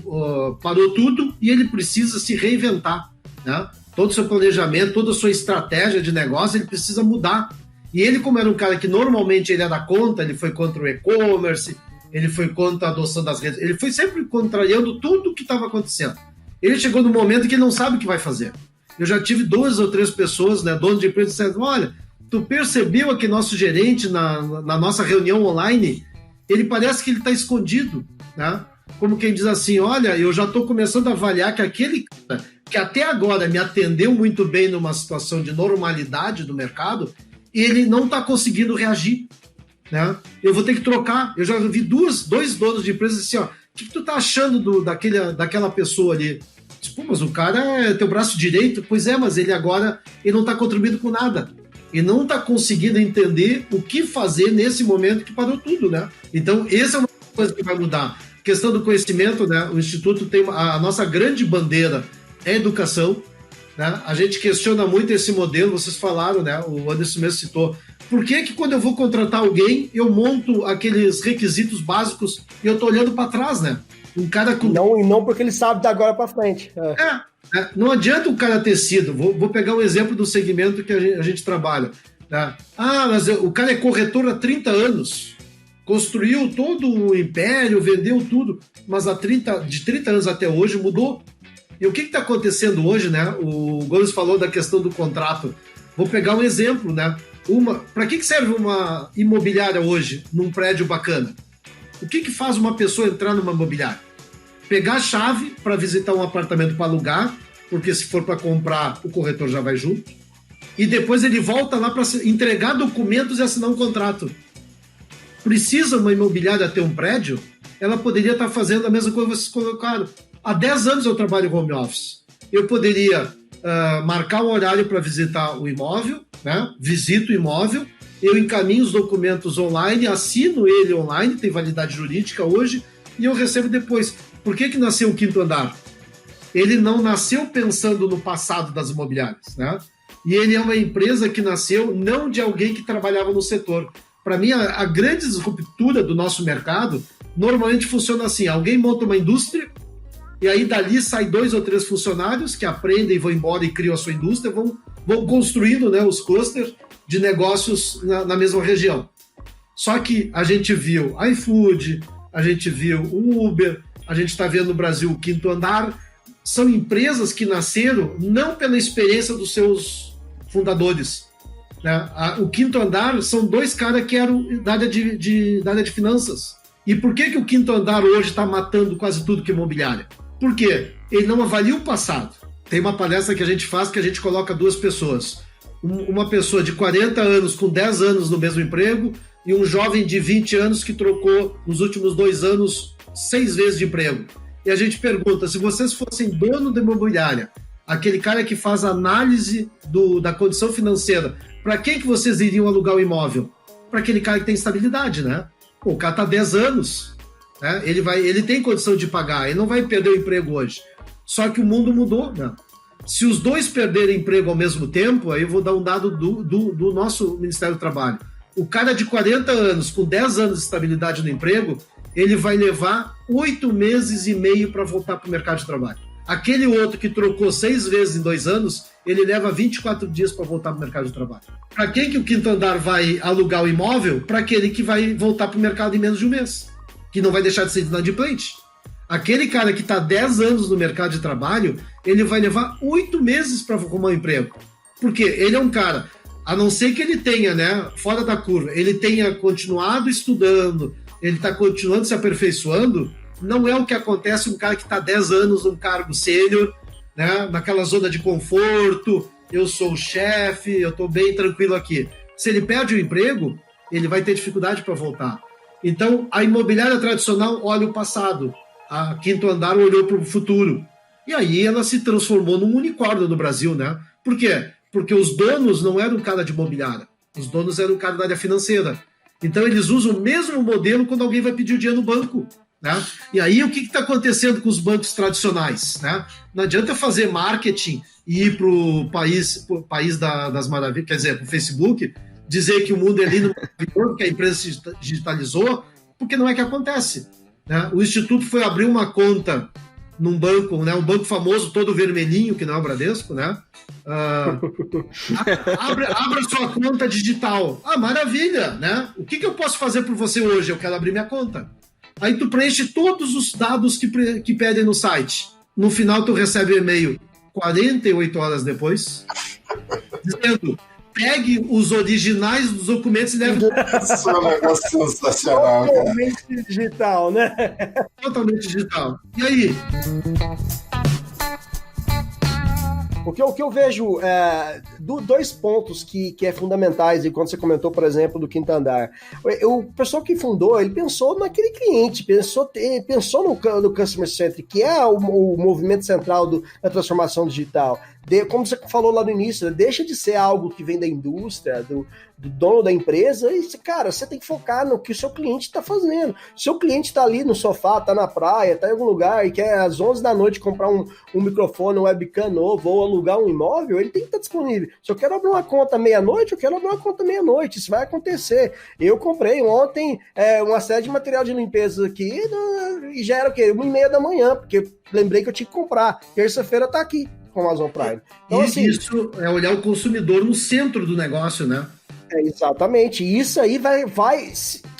parou tudo e ele precisa se reinventar, né? Todo o seu planejamento, toda a sua estratégia de negócio, ele precisa mudar. E ele, como era um cara que normalmente ele era contra, ele foi contra o e-commerce, ele foi contra a adoção das redes, ele foi sempre contrariando tudo o que estava acontecendo. Ele chegou no momento que ele não sabe o que vai fazer. Eu já tive 2 ou 3 pessoas, né, donos de empresas, dizendo: olha, tu percebeu aqui nosso gerente na nossa reunião online, ele parece que ele está escondido, né? Como quem diz assim: olha, eu já estou começando a avaliar que aquele cara que até agora me atendeu muito bem numa situação de normalidade do mercado, ele não está conseguindo reagir, né? Eu vou ter que trocar. Eu já vi 2 donos de empresas assim: ó, o que tu tá achando daquela pessoa ali? Tipo, mas o cara é teu braço direito. Pois é, mas ele agora não está contribuindo com nada. E não está conseguindo entender o que fazer nesse momento que parou tudo, né? Então, essa é uma coisa que vai mudar. Questão do conhecimento, né? O Instituto tem a nossa grande bandeira é educação, né? A gente questiona muito esse modelo, vocês falaram, né? O Anderson mesmo citou. Por que quando eu vou contratar alguém, eu monto aqueles requisitos básicos e eu tô olhando para trás, né? Um cara com... Não porque ele sabe da agora para frente. Não adianta o cara ter sido... Vou pegar um exemplo do segmento que a gente trabalha. Né? Mas o cara é corretor há 30 anos. Construiu todo o império, vendeu tudo. Mas de 30 anos até hoje mudou. E o que está acontecendo hoje, né? O Gomes falou da questão do contrato. Vou pegar um exemplo, né? Para que serve uma imobiliária hoje num prédio bacana? O que faz uma pessoa entrar numa imobiliária? Pegar a chave para visitar um apartamento para alugar, porque se for para comprar, o corretor já vai junto. E depois ele volta lá para entregar documentos e assinar um contrato. Precisa uma imobiliária ter um prédio? Ela poderia estar fazendo a mesma coisa que vocês colocaram. Há 10 anos eu trabalho home office. Eu poderia marcar um horário para visitar o imóvel, né? Visito o imóvel, eu encaminho os documentos online, assino ele online, tem validade jurídica hoje, e eu recebo depois. Por que nasceu o Quinto Andar? Ele não nasceu pensando no passado das imobiliárias, né? E ele é uma empresa que nasceu não de alguém que trabalhava no setor. Para mim, a grande ruptura do nosso mercado normalmente funciona assim: alguém monta uma indústria, e aí dali sai 2 ou 3 funcionários que aprendem, vão embora e criam a sua indústria, vão construindo, né, os clusters de negócios na mesma região. Só que a gente viu iFood, a gente viu o Uber, a gente está vendo no Brasil o Quinto Andar. São empresas que nasceram não pela experiência dos seus fundadores. Né? O Quinto Andar são 2 caras que eram da área de finanças. E por que o Quinto Andar hoje está matando quase tudo que é imobiliária? Por quê? Ele não avalia o passado. Tem uma palestra que a gente faz que a gente coloca 2 pessoas. Uma pessoa de 40 anos com 10 anos no mesmo emprego e um jovem de 20 anos que trocou nos últimos 2 anos 6 vezes de emprego. E a gente pergunta, se vocês fossem dono da imobiliária, aquele cara que faz análise da condição financeira, para quem que vocês iriam alugar o imóvel? Para aquele cara que tem estabilidade, né? Pô, o cara está 10 anos, né? Ele tem condição de pagar, ele não vai perder o emprego hoje. Só que o mundo mudou, né? Se os 2 perderem emprego ao mesmo tempo, aí eu vou dar um dado do nosso Ministério do Trabalho. O cara de 40 anos, com 10 anos de estabilidade no emprego, ele vai levar 8 meses e meio para voltar para o mercado de trabalho. Aquele outro que trocou 6 vezes em 2 anos, ele leva 24 dias para voltar para o mercado de trabalho. Para quem que o Quinto Andar vai alugar o imóvel? Para aquele que vai voltar para o mercado em menos de um mês, que não vai deixar de ser inadimplente. Aquele cara que está 10 anos no mercado de trabalho, ele vai levar 8 meses para arrumar um emprego. Porque ele é um cara, a não ser que ele tenha, né, fora da curva, ele tenha continuado estudando, ele está continuando se aperfeiçoando, não é o que acontece um cara que está 10 anos num cargo sênior, né, naquela zona de conforto, eu sou o chefe, eu estou bem tranquilo aqui. Se ele perde o emprego, ele vai ter dificuldade para voltar. Então, a imobiliária tradicional olha o passado, a Quinto Andar olhou para o futuro. E aí ela se transformou num unicórnio no Brasil, né? Por quê? Porque os donos não eram um cara de imobiliária, os donos eram um cara da área financeira. Então eles usam o mesmo modelo quando alguém vai pedir o dinheiro no banco. Né? E aí o que está acontecendo com os bancos tradicionais? Né? Não adianta fazer marketing e ir para o país das maravilhas, quer dizer, para o Facebook, dizer que o mundo é lindo, que a empresa se digitalizou, porque não é que acontece. Né? O Instituto foi abrir uma conta num banco, né? Um banco famoso, todo vermelhinho, que não é o Bradesco, né? Abra sua conta digital. Maravilha, né? O que eu posso fazer por você hoje? Eu quero abrir minha conta. Aí tu preenche todos os dados que pedem no site. No final tu recebe o e-mail 48 horas depois, dizendo: pegue os originais dos documentos e leve. Isso é um negócio sensacional, cara. Totalmente digital, né? Totalmente digital. E aí? O que eu vejo, 2 pontos que é fundamentais, e quando você comentou, por exemplo, do Quinto Andar. O pessoal que fundou, ele pensou naquele cliente, pensou no Customer Centric, que é o movimento central da transformação digital. Como você falou lá no início, deixa de ser algo que vem da indústria, do dono da empresa, e, cara, você tem que focar no que o seu cliente está fazendo. Se o seu cliente está ali no sofá, está na praia, está em algum lugar e quer às 11 da noite comprar um microfone, um webcam novo ou alugar um imóvel, ele tem que estar disponível. Se eu quero abrir uma conta meia-noite, eu quero abrir uma conta meia-noite. Isso vai acontecer. Eu comprei ontem uma série de material de limpeza aqui e já era o quê? 1h30 da manhã, porque lembrei que eu tinha que comprar. Terça-feira tá aqui com o Amazon Prime. Então, assim, isso é olhar o consumidor no centro do negócio, né? Exatamente. E isso aí vai.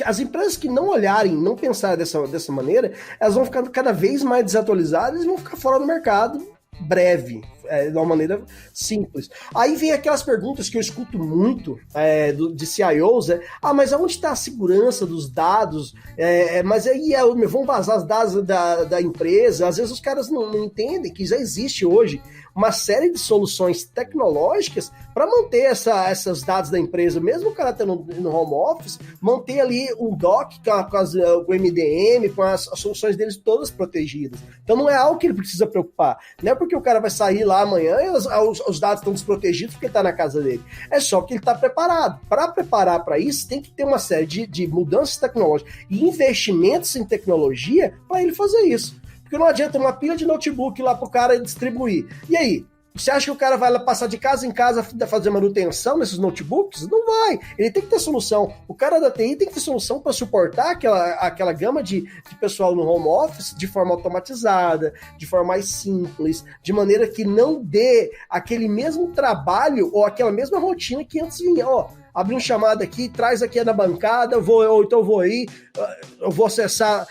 As empresas que não olharem, não pensarem dessa maneira, elas vão ficar cada vez mais desatualizadas e vão ficar fora do mercado breve, de uma maneira simples. Aí vem aquelas perguntas que eu escuto muito de CIOs, mas aonde está a segurança dos dados? Mas aí vão vazar os dados da empresa. Às vezes os caras não entendem que já existe hoje uma série de soluções tecnológicas para manter esses dados da empresa, mesmo o cara estando no home office, manter ali um doc com o MDM, com as soluções deles todas protegidas. Então não é algo que ele precisa preocupar. Não é porque o cara vai sair lá amanhã e os dados estão desprotegidos porque ele está na casa dele. É só que ele está preparado. Para preparar para isso, tem que ter uma série de mudanças tecnológicas e investimentos em tecnologia para ele fazer isso. Porque não adianta uma pilha de notebook lá pro cara distribuir. E aí? Você acha que o cara vai lá passar de casa em casa fazer manutenção nesses notebooks? Não vai. Ele tem que ter solução. O cara da TI tem que ter solução para suportar aquela gama de pessoal no home office de forma automatizada, de forma mais simples, de maneira que não dê aquele mesmo trabalho ou aquela mesma rotina que antes vinha. Abrir um chamado aqui, traz aqui na bancada, ou então eu vou aí, eu vou acessar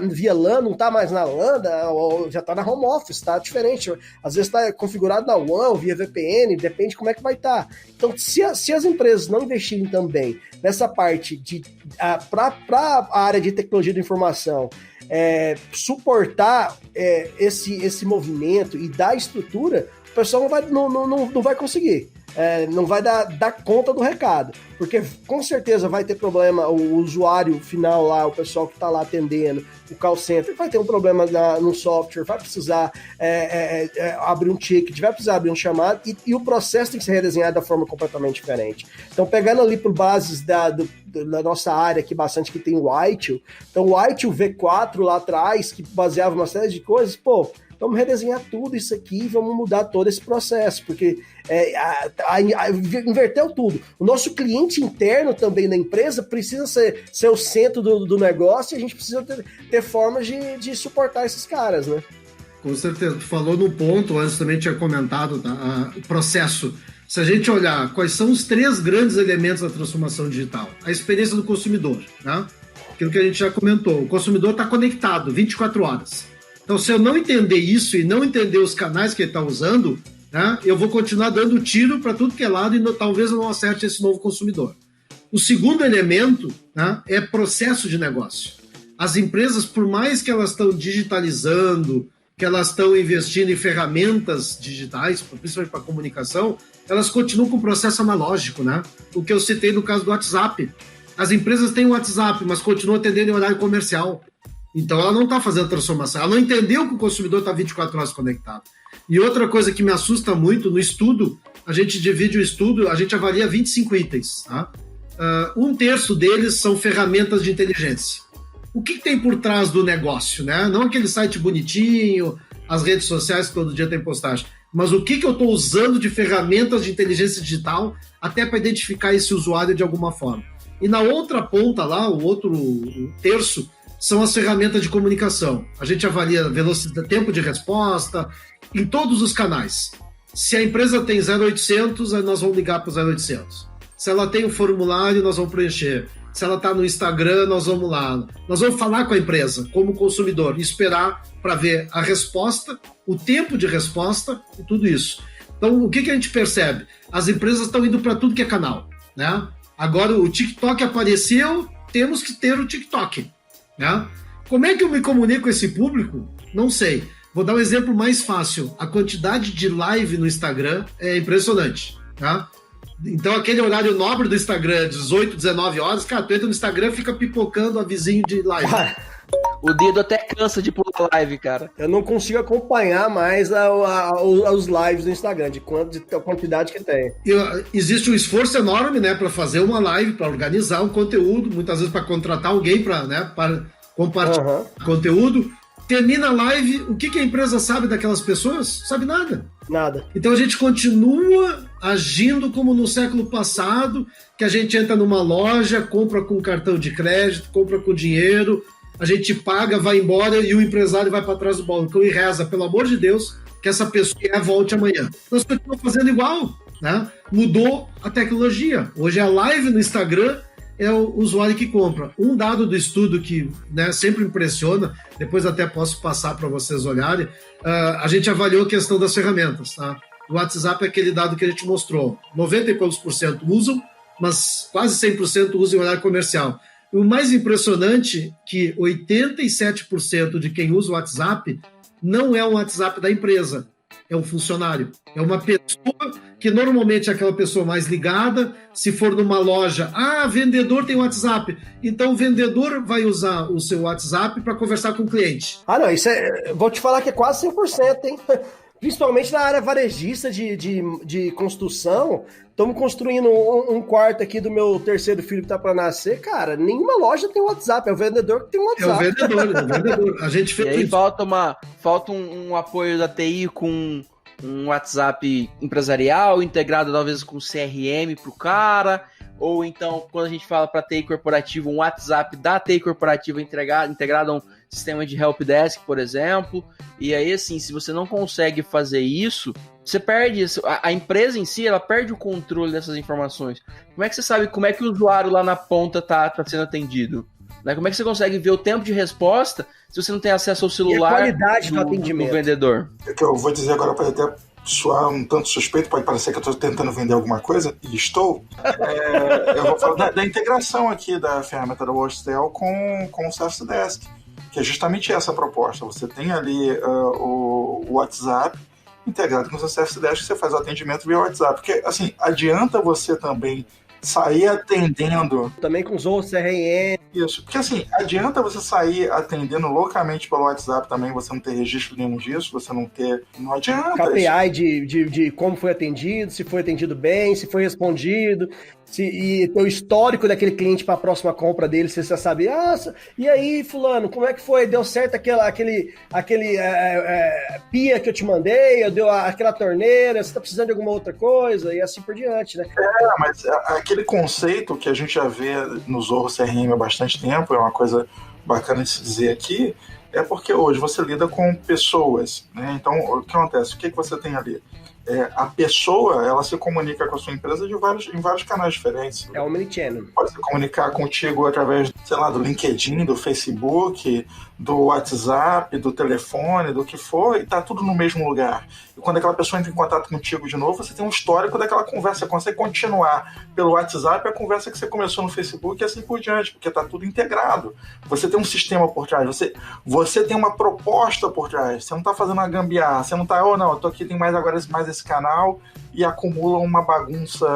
via LAN, não tá mais na LAN, ou já tá na home office, tá diferente. Às vezes tá configurado na WAN ou via VPN, depende como é que vai estar. Então, se as empresas não investirem também nessa parte para a área de tecnologia da informação, suportar esse movimento e dar estrutura, o pessoal não vai conseguir. Não vai dar conta do recado, porque com certeza vai ter problema, o usuário final lá, o pessoal que está lá atendendo, o call center, vai ter um problema no software, vai precisar abrir um ticket, vai precisar abrir um chamado, e o processo tem que ser redesenhado da forma completamente diferente. Então, pegando ali por bases da nossa área aqui bastante, que tem o ITIL, então o ITIL V4 lá atrás, que baseava uma série de coisas, vamos redesenhar tudo isso aqui, vamos mudar todo esse processo, porque inverteu tudo. O nosso cliente interno também da empresa precisa ser o centro do negócio, e a gente precisa ter formas de suportar esses caras, né? Com certeza. Tu falou no ponto, antes também tinha comentado, tá? O processo. Se a gente olhar quais são os 3 grandes elementos da transformação digital, a experiência do consumidor, né? Aquilo que a gente já comentou, o consumidor está conectado 24 horas. Então, se eu não entender isso e não entender os canais que ele está usando, né, eu vou continuar dando tiro para tudo que é lado e talvez eu não acerte esse novo consumidor. O segundo elemento, né, é processo de negócio. As empresas, por mais que elas estão digitalizando, que elas estão investindo em ferramentas digitais, principalmente para comunicação, elas continuam com o processo analógico, né? O que eu citei no caso do WhatsApp. As empresas têm o WhatsApp, mas continuam atendendo em horário comercial. Então, ela não está fazendo transformação. Ela não entendeu que o consumidor está 24 horas conectado. E outra coisa que me assusta muito, no estudo, a gente divide o estudo, a gente avalia 25 itens. Tá? 1/3 deles são ferramentas de inteligência. O que tem por trás do negócio? Né? Não aquele site bonitinho, as redes sociais que todo dia tem postagem. Mas o que eu estou usando de ferramentas de inteligência digital até para identificar esse usuário de alguma forma. E na outra ponta lá, o outro terço, são as ferramentas de comunicação. A gente avalia velocidade, tempo de resposta, em todos os canais. Se a empresa tem 0800, nós vamos ligar para o 0800. Se ela tem um formulário, nós vamos preencher. Se ela está no Instagram, nós vamos lá. Nós vamos falar com a empresa, como consumidor, e esperar para ver a resposta, o tempo de resposta e tudo isso. Então, o que a gente percebe? As empresas estão indo para tudo que é canal. Né? Agora, o TikTok apareceu, temos que ter o TikTok. Né? Como é que eu me comunico com esse público? Não sei. Vou dar um exemplo mais fácil. A quantidade de live no Instagram é impressionante. Tá? Então, aquele horário nobre do Instagram, 18, 19 horas, cara, tu entra no Instagram e fica pipocando a vizinho de live. O dedo até cansa de pular live, cara. Eu não consigo acompanhar mais os lives do Instagram, de quantidade que tem. Existe um esforço enorme, né, para fazer uma live, para organizar um conteúdo, muitas vezes para contratar alguém para, né, para compartilhar conteúdo. Termina a live, o que a empresa sabe daquelas pessoas? Sabe nada. Nada. Então a gente continua agindo como no século passado, que a gente entra numa loja, compra com cartão de crédito, compra com dinheiro, a gente paga, vai embora e o empresário vai para trás do balcão e reza, pelo amor de Deus, que essa pessoa volte amanhã. Nós continuamos fazendo igual, né? Mudou a tecnologia. Hoje a live no Instagram é o usuário que compra. Um dado do estudo que, né, sempre impressiona, depois até posso passar para vocês olharem, a gente avaliou a questão das ferramentas. Tá? O WhatsApp é aquele dado que a gente mostrou. 90 e poucos % usam, mas quase 100% usam em horário comercial. E o mais impressionante é que 87% de quem usa o WhatsApp não é um WhatsApp da empresa, é um funcionário. É uma pessoa que normalmente é aquela pessoa mais ligada. Se for numa loja, vendedor tem WhatsApp. Então o vendedor vai usar o seu WhatsApp para conversar com o cliente. Não, isso vou te falar que é quase 100%, hein? Principalmente na área varejista de construção. Estamos construindo um quarto aqui do meu terceiro filho que tá para nascer. Cara, nenhuma loja tem WhatsApp. É o vendedor que tem WhatsApp. É o vendedor. A gente fez e aí falta um apoio da TI com um WhatsApp empresarial integrado talvez com CRM pro cara, ou então quando a gente fala para TI corporativa, um WhatsApp da TI corporativa integrado a um sistema de helpdesk, por exemplo. E aí, assim, se você não consegue fazer isso, você perde, a empresa em si, ela perde o controle dessas informações. Como é que você sabe como é que o usuário lá na ponta tá sendo atendido? Né? Como é que você consegue ver o tempo de resposta se você não tem acesso ao celular e a qualidade do atendimento do vendedor? É que eu vou dizer agora, pode até soar um tanto suspeito, pode parecer que eu estou tentando vender alguma coisa, e estou. Eu vou falar da integração aqui da ferramenta da Wordstell com o Service Desk, que é justamente essa a proposta. Você tem ali o WhatsApp integrado com o seu Service Desk, você faz o atendimento via WhatsApp. Porque, assim, adianta você também sair atendendo... Também com os outros CRM. Isso, porque assim, adianta você sair atendendo localmente pelo WhatsApp também, você não ter registro nenhum disso, você não ter... Não adianta. KPI de como foi atendido, se foi atendido bem, se foi respondido, e ter o histórico daquele cliente para a próxima compra dele, você já sabe, e aí, fulano, como é que foi? Deu certo aquele pia que eu te mandei, deu aquela torneira, você está precisando de alguma outra coisa, e assim por diante, né? Mas aquele conceito que a gente já vê no Zorro CRM há bastante tempo, é uma coisa bacana de se dizer aqui, é porque hoje você lida com pessoas, né? Então, o que acontece? O que você tem ali? A pessoa, ela se comunica com a sua empresa em vários canais diferentes. É omnichannel. Pode se comunicar contigo através, sei lá, do LinkedIn, do Facebook, do WhatsApp, do telefone, do que for, e tá tudo no mesmo lugar. E quando aquela pessoa entra em contato contigo de novo, você tem um histórico daquela conversa. Você consegue continuar pelo WhatsApp a conversa que você começou no Facebook e assim por diante, porque tá tudo integrado. Você tem um sistema por trás, você tem uma proposta por trás. Você não tá fazendo uma gambiarra, você não tá, eu tô aqui, tem mais esse canal, e acumula uma bagunça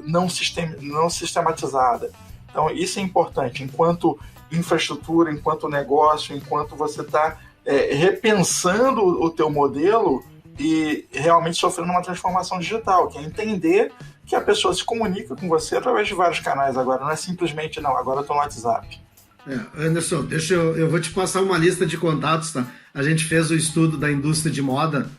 não sistematizada. Então, isso é importante. Enquanto infraestrutura, enquanto negócio, enquanto você está repensando o teu modelo e realmente sofrendo uma transformação digital, que é entender que a pessoa se comunica com você através de vários canais agora, não é simplesmente, agora eu estou no WhatsApp. Anderson, eu vou te passar uma lista de contatos, tá? A gente fez o estudo da indústria de moda,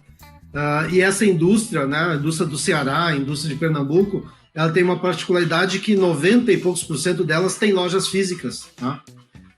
e essa indústria, né, a indústria do Ceará, a indústria de Pernambuco, ela tem uma particularidade que 90 e poucos % delas têm lojas físicas, tá?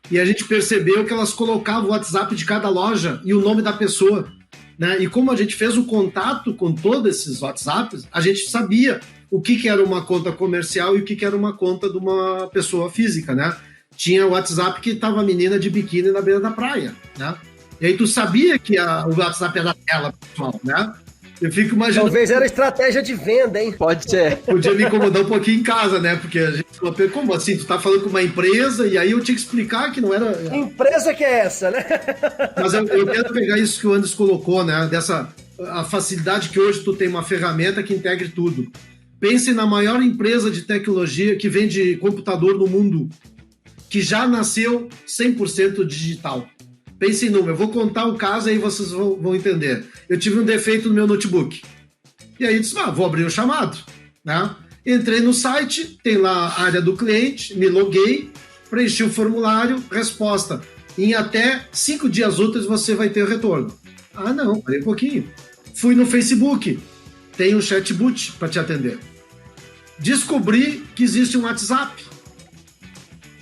E a gente percebeu que elas colocavam o WhatsApp de cada loja e o nome da pessoa, né? E como a gente fez o contato com todos esses WhatsApps, a gente sabia o que era uma conta comercial e o que era uma conta de uma pessoa física, né? Tinha o WhatsApp que estava a menina de biquíni na beira da praia, né? E aí tu sabia que o WhatsApp era dela, pessoal, né? Eu fico imaginando... Talvez era estratégia de venda, hein? Pode ser. Podia me incomodar um pouquinho em casa, né? Porque a gente falou, como assim? Tu tá falando com uma empresa e aí eu tinha que explicar que não era... Que empresa que é essa, né? Mas eu quero pegar isso que o Anderson colocou, né? A facilidade que hoje tu tem uma ferramenta que integre tudo. Pense na maior empresa de tecnologia que vende computador no mundo, que já nasceu 100% digital. Pense em número. Eu vou contar o caso, aí vocês vão entender. Eu tive um defeito no meu notebook. E aí disse, vou abrir o chamado. Né? Entrei no site, tem lá a área do cliente, me loguei, preenchi o formulário, resposta. Em até 5 dias úteis você vai ter o retorno. Ah, não, parei um pouquinho. Fui no Facebook, tem um chatbot para te atender. Descobri que existe um WhatsApp.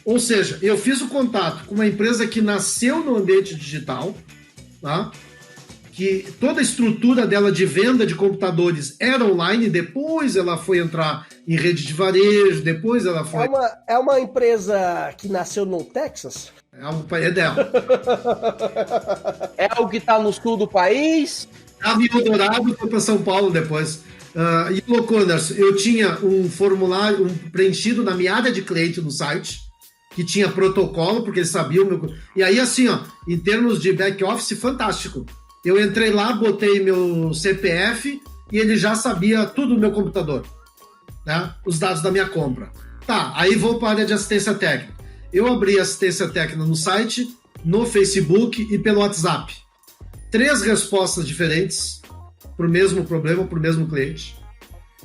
Ou seja, eu fiz o contato com uma empresa que nasceu no ambiente digital, tá? Que toda a estrutura dela de venda de computadores era online, depois ela foi entrar em rede de varejo, depois ela foi... É uma empresa que nasceu no Texas? É dela. É algo que está no sul do país? Estava em Eldorado, foi para São Paulo depois. E o Connors, eu tinha um formulário preenchido na minha área de cliente no site, que tinha protocolo, porque eles sabiam... E aí, assim, em termos de back-office, fantástico. Eu entrei lá, botei meu CPF e ele já sabia tudo do meu computador, né? Os dados da minha compra. Tá, aí vou para a área de assistência técnica. Eu abri assistência técnica no site, no Facebook e pelo WhatsApp. 3 respostas diferentes para o mesmo problema, para o mesmo cliente.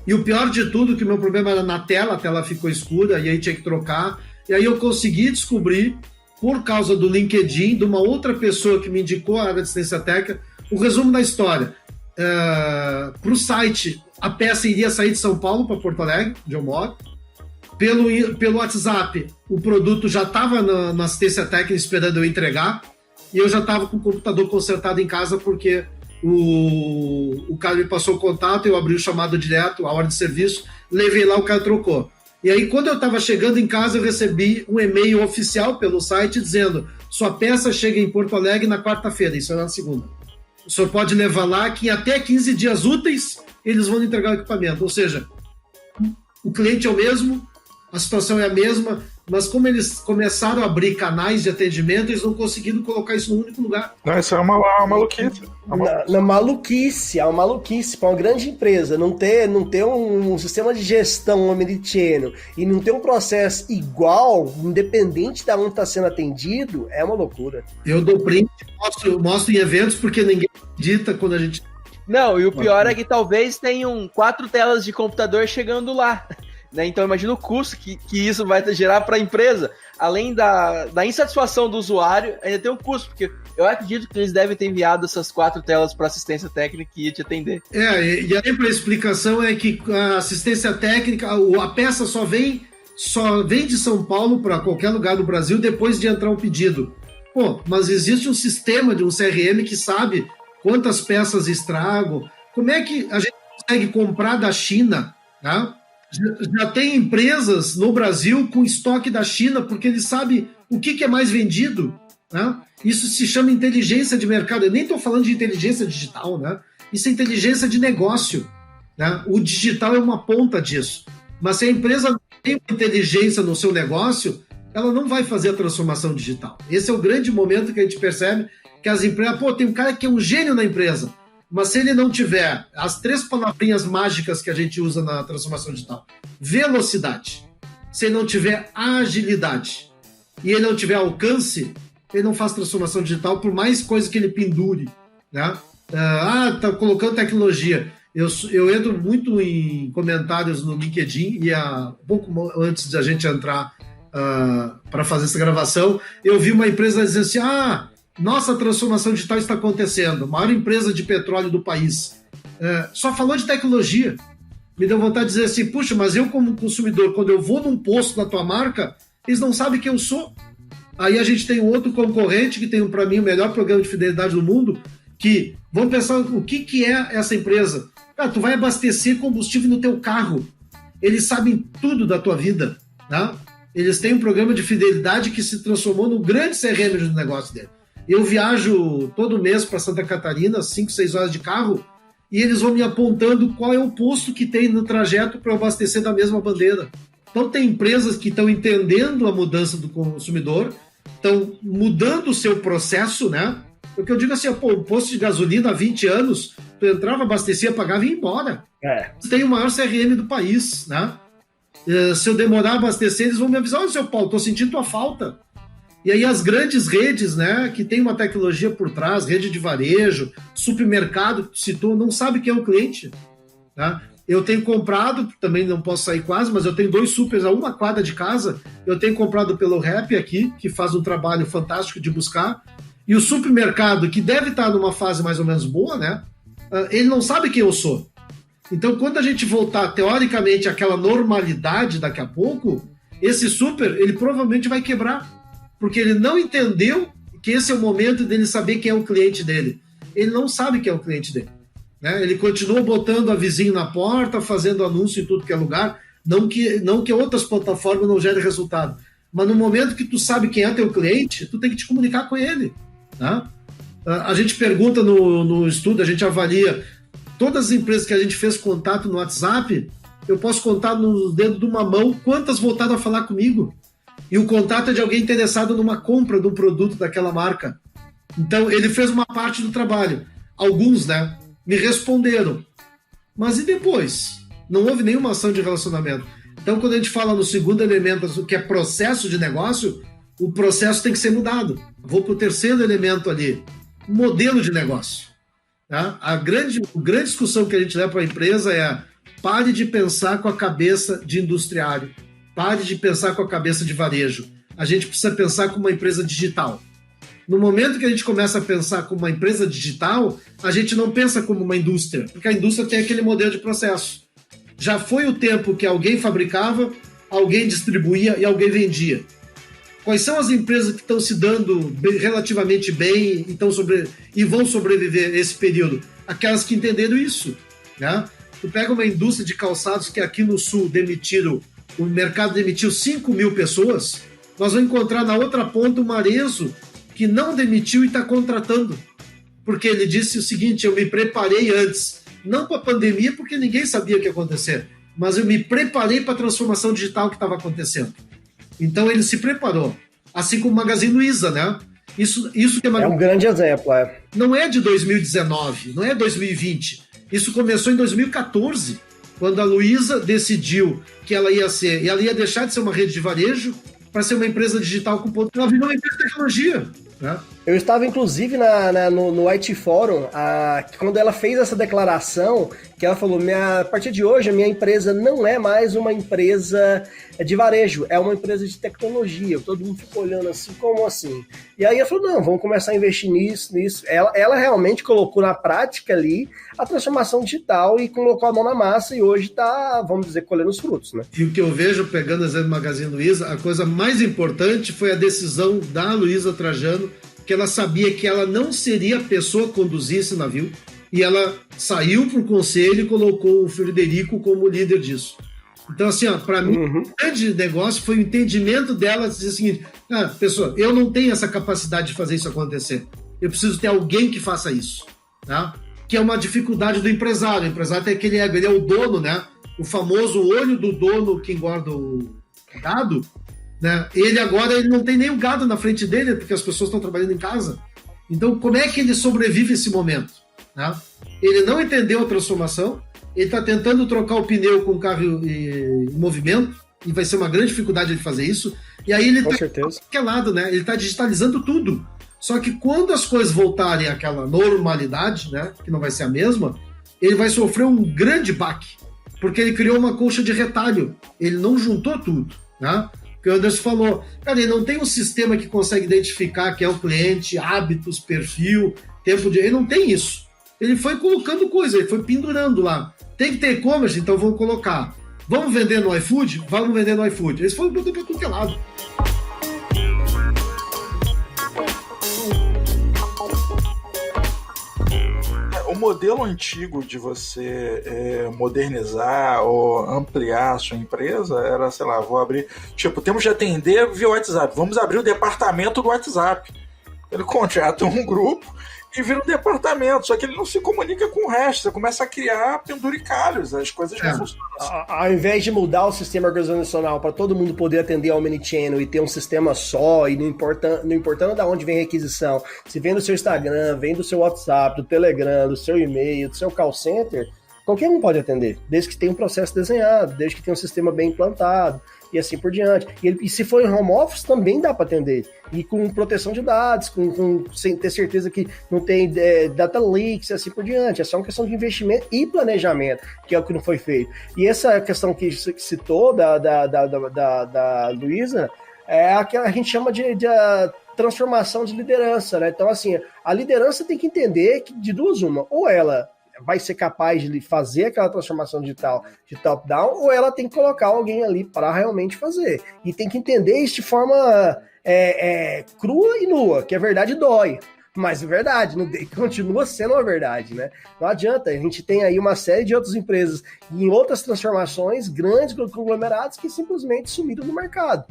E o pior de tudo, que o meu problema era na tela, a tela ficou escura, e aí tinha que trocar. E aí eu consegui descobrir, por causa do LinkedIn, de uma outra pessoa que me indicou a área de assistência técnica, o resumo da história. Para o site, a peça iria sair de São Paulo para Porto Alegre, onde eu moro. Pelo WhatsApp, o produto já estava na assistência técnica esperando eu entregar, e eu já estava com o computador consertado em casa, porque o cara me passou o contato, eu abri o chamado direto, a hora de serviço, levei lá, o cara trocou. E aí, quando eu estava chegando em casa, eu recebi um e-mail oficial pelo site dizendo: sua peça chega em Porto Alegre na quarta-feira, isso era na segunda. O senhor pode levar lá que em até 15 dias úteis eles vão entregar o equipamento. Ou seja, o cliente é o mesmo, a situação é a mesma, mas como eles começaram a abrir canais de atendimento, eles não conseguiram colocar isso num único lugar. Não, isso é uma maluquice. É uma maluquice para uma grande empresa não ter um sistema de gestão omnichannel e não ter um processo igual, independente de onde está sendo atendido, é uma loucura. Eu dou print, mostro em eventos, porque ninguém acredita quando a gente... Não, e o pior é que talvez tenham 4 telas de computador chegando lá. Né? Então imagina o custo que isso vai gerar para a empresa. Além da insatisfação do usuário, ainda tem um custo, porque eu acredito que eles devem ter enviado essas 4 telas para assistência técnica que ia te atender. E a explicação é que a assistência técnica, a peça só vem de São Paulo para qualquer lugar do Brasil depois de entrar um pedido. Pô, mas existe um sistema de um CRM que sabe quantas peças estragam. Como é que a gente consegue comprar da China, né? Já tem empresas no Brasil com estoque da China, porque eles sabem o que é mais vendido, né? Isso se chama inteligência de mercado. Eu nem estou falando de inteligência digital, né? Isso é inteligência de negócio, né? O digital é uma ponta disso. Mas se a empresa não tem inteligência no seu negócio, ela não vai fazer a transformação digital. Esse é o grande momento que a gente percebe que as empresas... Pô, tem um cara que é um gênio na empresa, mas se ele não tiver as 3 palavrinhas mágicas que a gente usa na transformação digital: velocidade, se ele não tiver agilidade e ele não tiver alcance, ele não faz transformação digital, por mais coisa que ele pendure, né? Tá colocando tecnologia. Eu entro muito em comentários no LinkedIn, e pouco antes de a gente entrar para fazer essa gravação, eu vi uma empresa dizer assim: nossa transformação digital está acontecendo, maior empresa de petróleo do país. Só falou de tecnologia. Me deu vontade de dizer assim: puxa, mas eu como consumidor, quando eu vou num posto da tua marca, eles não sabem quem eu sou. Aí a gente tem um outro concorrente que tem, para mim, o melhor programa de fidelidade do mundo, que, vamos pensar o que é essa empresa. Tu vai abastecer combustível no teu carro. Eles sabem tudo da tua vida, né? Eles têm um programa de fidelidade que se transformou no grande CRM do negócio dele. Eu viajo todo mês para Santa Catarina, 5, 6 horas de carro, e eles vão me apontando qual é o posto que tem no trajeto para eu abastecer da mesma bandeira. Então tem empresas que estão entendendo a mudança do consumidor, estão mudando o seu processo, né? Porque eu digo assim, pô, o posto de gasolina há 20 anos, tu entrava, abastecia, pagava e ia embora. Tem o maior CRM do país, né? Se eu demorar a abastecer, eles vão me avisar, olha, seu Paulo, tô sentindo tua falta. E aí as grandes redes, né, que tem uma tecnologia por trás, rede de varejo, supermercado, que tu citou, não sabe quem é o cliente, tá? Eu tenho comprado, também não posso sair quase, mas eu tenho 2 supers a 1 quadra de casa, eu tenho comprado pelo Rap aqui, que faz um trabalho fantástico de buscar, e o supermercado, que deve estar numa fase mais ou menos boa, né, ele não sabe quem eu sou. Então, quando a gente voltar, teoricamente, àquela normalidade daqui a pouco, esse super, ele provavelmente vai quebrar, porque ele não entendeu que esse é o momento dele saber quem é o cliente dele. Ele não sabe quem é o cliente dele. Né? Ele continua botando avisinho na porta, fazendo anúncio em tudo que é lugar, não que outras plataformas não gerem resultado. Mas no momento que tu sabe quem é teu cliente, tu tem que te comunicar com ele. Tá? A gente pergunta no estudo, a gente avalia todas as empresas que a gente fez contato no WhatsApp, eu posso contar nos dedos de uma mão quantas voltaram a falar comigo. E o contato é de alguém interessado numa compra de um produto daquela marca. Então, ele fez uma parte do trabalho. Alguns, né, me responderam. Mas e depois? Não houve nenhuma ação de relacionamento. Então, quando a gente fala no segundo elemento, que é processo de negócio, o processo tem que ser mudado. Vou para o terceiro elemento ali, modelo de negócio. Tá? A grande discussão que a gente leva para a empresa é: pare de pensar com a cabeça de industriário, pare de pensar com a cabeça de varejo. A gente precisa pensar como uma empresa digital. No momento que a gente começa a pensar como uma empresa digital, a gente não pensa como uma indústria, porque a indústria tem aquele modelo de processo. Já foi o tempo que alguém fabricava, alguém distribuía e alguém vendia. Quais são as empresas que estão se dando relativamente bem e vão sobreviver esse período? Aquelas que entenderam isso. Né? Tu pega uma indústria de calçados que aqui no Sul o mercado demitiu 5 mil pessoas, nós vamos encontrar na outra ponta um Arezzo que não demitiu e está contratando. Porque ele disse o seguinte: eu me preparei antes, não para a pandemia, porque ninguém sabia o que ia acontecer, mas eu me preparei para a transformação digital que estava acontecendo. Então ele se preparou, assim como o Magazine Luiza, né? Isso que é um grande exemplo, Não é de 2019, não é 2020. Isso começou em 2014, quando a Luiza decidiu que ela ia deixar de ser uma rede de varejo para ser uma empresa digital com ponto. Ela virou uma empresa de tecnologia. Né? Eu estava, inclusive, no IT Forum, quando ela fez essa declaração, que ela falou: a partir de hoje, a minha empresa não é mais uma empresa de varejo, é uma empresa de tecnologia. Todo mundo ficou olhando assim, como assim? E aí ela falou: não, vamos começar a investir nisso. Ela realmente colocou na prática ali a transformação digital e colocou a mão na massa, e hoje está, vamos dizer, colhendo os frutos. Né? E o que eu vejo, pegando o exemplo do Magazine Luiza, a coisa mais importante foi a decisão da Luiza Trajano, que ela sabia que ela não seria a pessoa a conduzir esse navio, e ela saiu para o conselho e colocou o Frederico como líder disso. Então, assim, para mim, o grande negócio foi o entendimento dela, dizer o seguinte: pessoal, eu não tenho essa capacidade de fazer isso acontecer. Eu preciso ter alguém que faça isso. Tá? Que é uma dificuldade do empresário. O empresário tem aquele ego, ele é o dono, né? O famoso olho do dono que engorda o gado. Né? Ele não tem nem o gado na frente dele, porque as pessoas estão trabalhando em casa. Então, como é que ele sobrevive esse momento? Né? Ele não entendeu a transformação, ele está tentando trocar o pneu com o carro em movimento, e vai ser uma grande dificuldade de fazer isso. E aí ele está lado, né? Ele está digitalizando tudo. Só que quando as coisas voltarem àquela normalidade, né, que não vai ser a mesma, ele vai sofrer um grande baque, porque ele criou uma colcha de retalho. Ele não juntou tudo, né? Que o Anderson falou, cara, ele não tem um sistema que consegue identificar quem é o cliente, hábitos, perfil, tempo de... Ele não tem isso. Ele foi colocando coisa, ele foi pendurando lá. Tem que ter e-commerce, então vamos colocar. Vamos vender no iFood? Vamos vender no iFood. Eles foram botando para tudo que é lado. O modelo antigo de você modernizar ou ampliar a sua empresa era, sei lá, vou abrir... Tipo, temos de atender via WhatsApp. Vamos abrir o departamento do WhatsApp. Ele contrata um grupo e vira um departamento, só que ele não se comunica com o resto, você começa a criar penduricalhos, as coisas não funcionam assim. Ao invés de mudar o sistema organizacional para todo mundo poder atender ao omnichannel e ter um sistema só, e não importando de onde vem a requisição, se vem do seu Instagram, vem do seu WhatsApp, do Telegram, do seu e-mail, do seu call center, qualquer um pode atender, desde que tenha um processo desenhado, desde que tenha um sistema bem implantado, e assim por diante. E se for em home office, também dá para atender. E com proteção de dados, sem ter certeza que não tem data leaks e assim por diante. É só uma questão de investimento e planejamento, que é o que não foi feito. E essa questão que citou da Luísa, é a que a gente chama de transformação de liderança, né? Então, assim, a liderança tem que entender que de duas uma, ou ela vai ser capaz de fazer aquela transformação digital de top-down, ou ela tem que colocar alguém ali para realmente fazer. E tem que entender isso de forma crua e nua, que a verdade dói. Mas é verdade, continua sendo uma verdade, né? Não adianta, a gente tem aí uma série de outras empresas em outras transformações, grandes conglomerados, que simplesmente sumiram do mercado.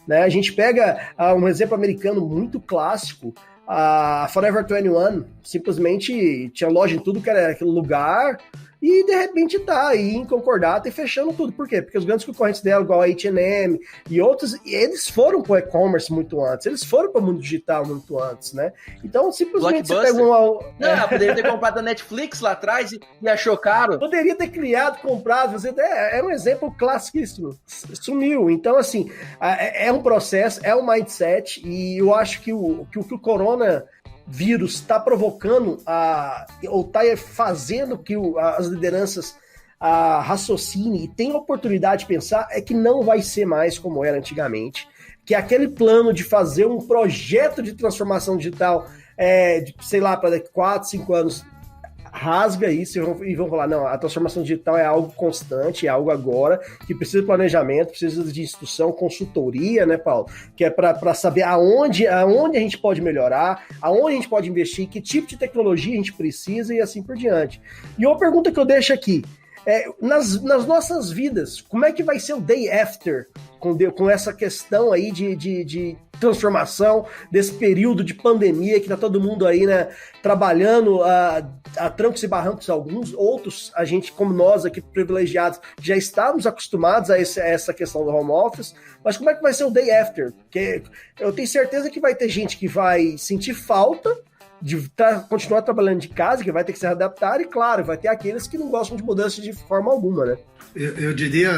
Né? A gente pega um exemplo americano muito clássico, a Forever 21 simplesmente tinha loja em tudo que era aquele lugar e de repente tá aí em concordata e fechando tudo. Por quê? Porque os grandes concorrentes dela, igual a H&M e outros, eles foram para o e-commerce muito antes, eles foram para o mundo digital muito antes, né? Então simplesmente você pega Não, poderia ter comprado a Netflix lá atrás e achou caro. Poderia ter criado, comprado, é um exemplo classicíssimo. Sumiu. Então, assim, é um processo, é um mindset, e eu acho que o coronavírus está provocando, ou está fazendo que as lideranças raciocinem e tenham a oportunidade de pensar, é que não vai ser mais como era antigamente, que aquele plano de fazer um projeto de transformação digital, sei lá, para daqui 4, 5 anos, rasga isso e vão falar, não, a transformação digital é algo constante, é algo agora, que precisa de planejamento, precisa de instrução, consultoria, né, Paulo? Que é para saber aonde a gente pode melhorar, aonde a gente pode investir, que tipo de tecnologia a gente precisa e assim por diante. E uma pergunta que eu deixo aqui, nas nossas vidas, como é que vai ser o day after com essa questão aí de transformação desse período de pandemia que tá todo mundo aí, né, trabalhando a trancos e barrancos, alguns outros, a gente como nós aqui privilegiados já estávamos acostumados a essa questão do home office, mas como é que vai ser o day after? Porque eu tenho certeza que vai ter gente que vai sentir falta de continuar trabalhando de casa, que vai ter que se adaptar, e claro, vai ter aqueles que não gostam de mudança de forma alguma, né? Eu diria,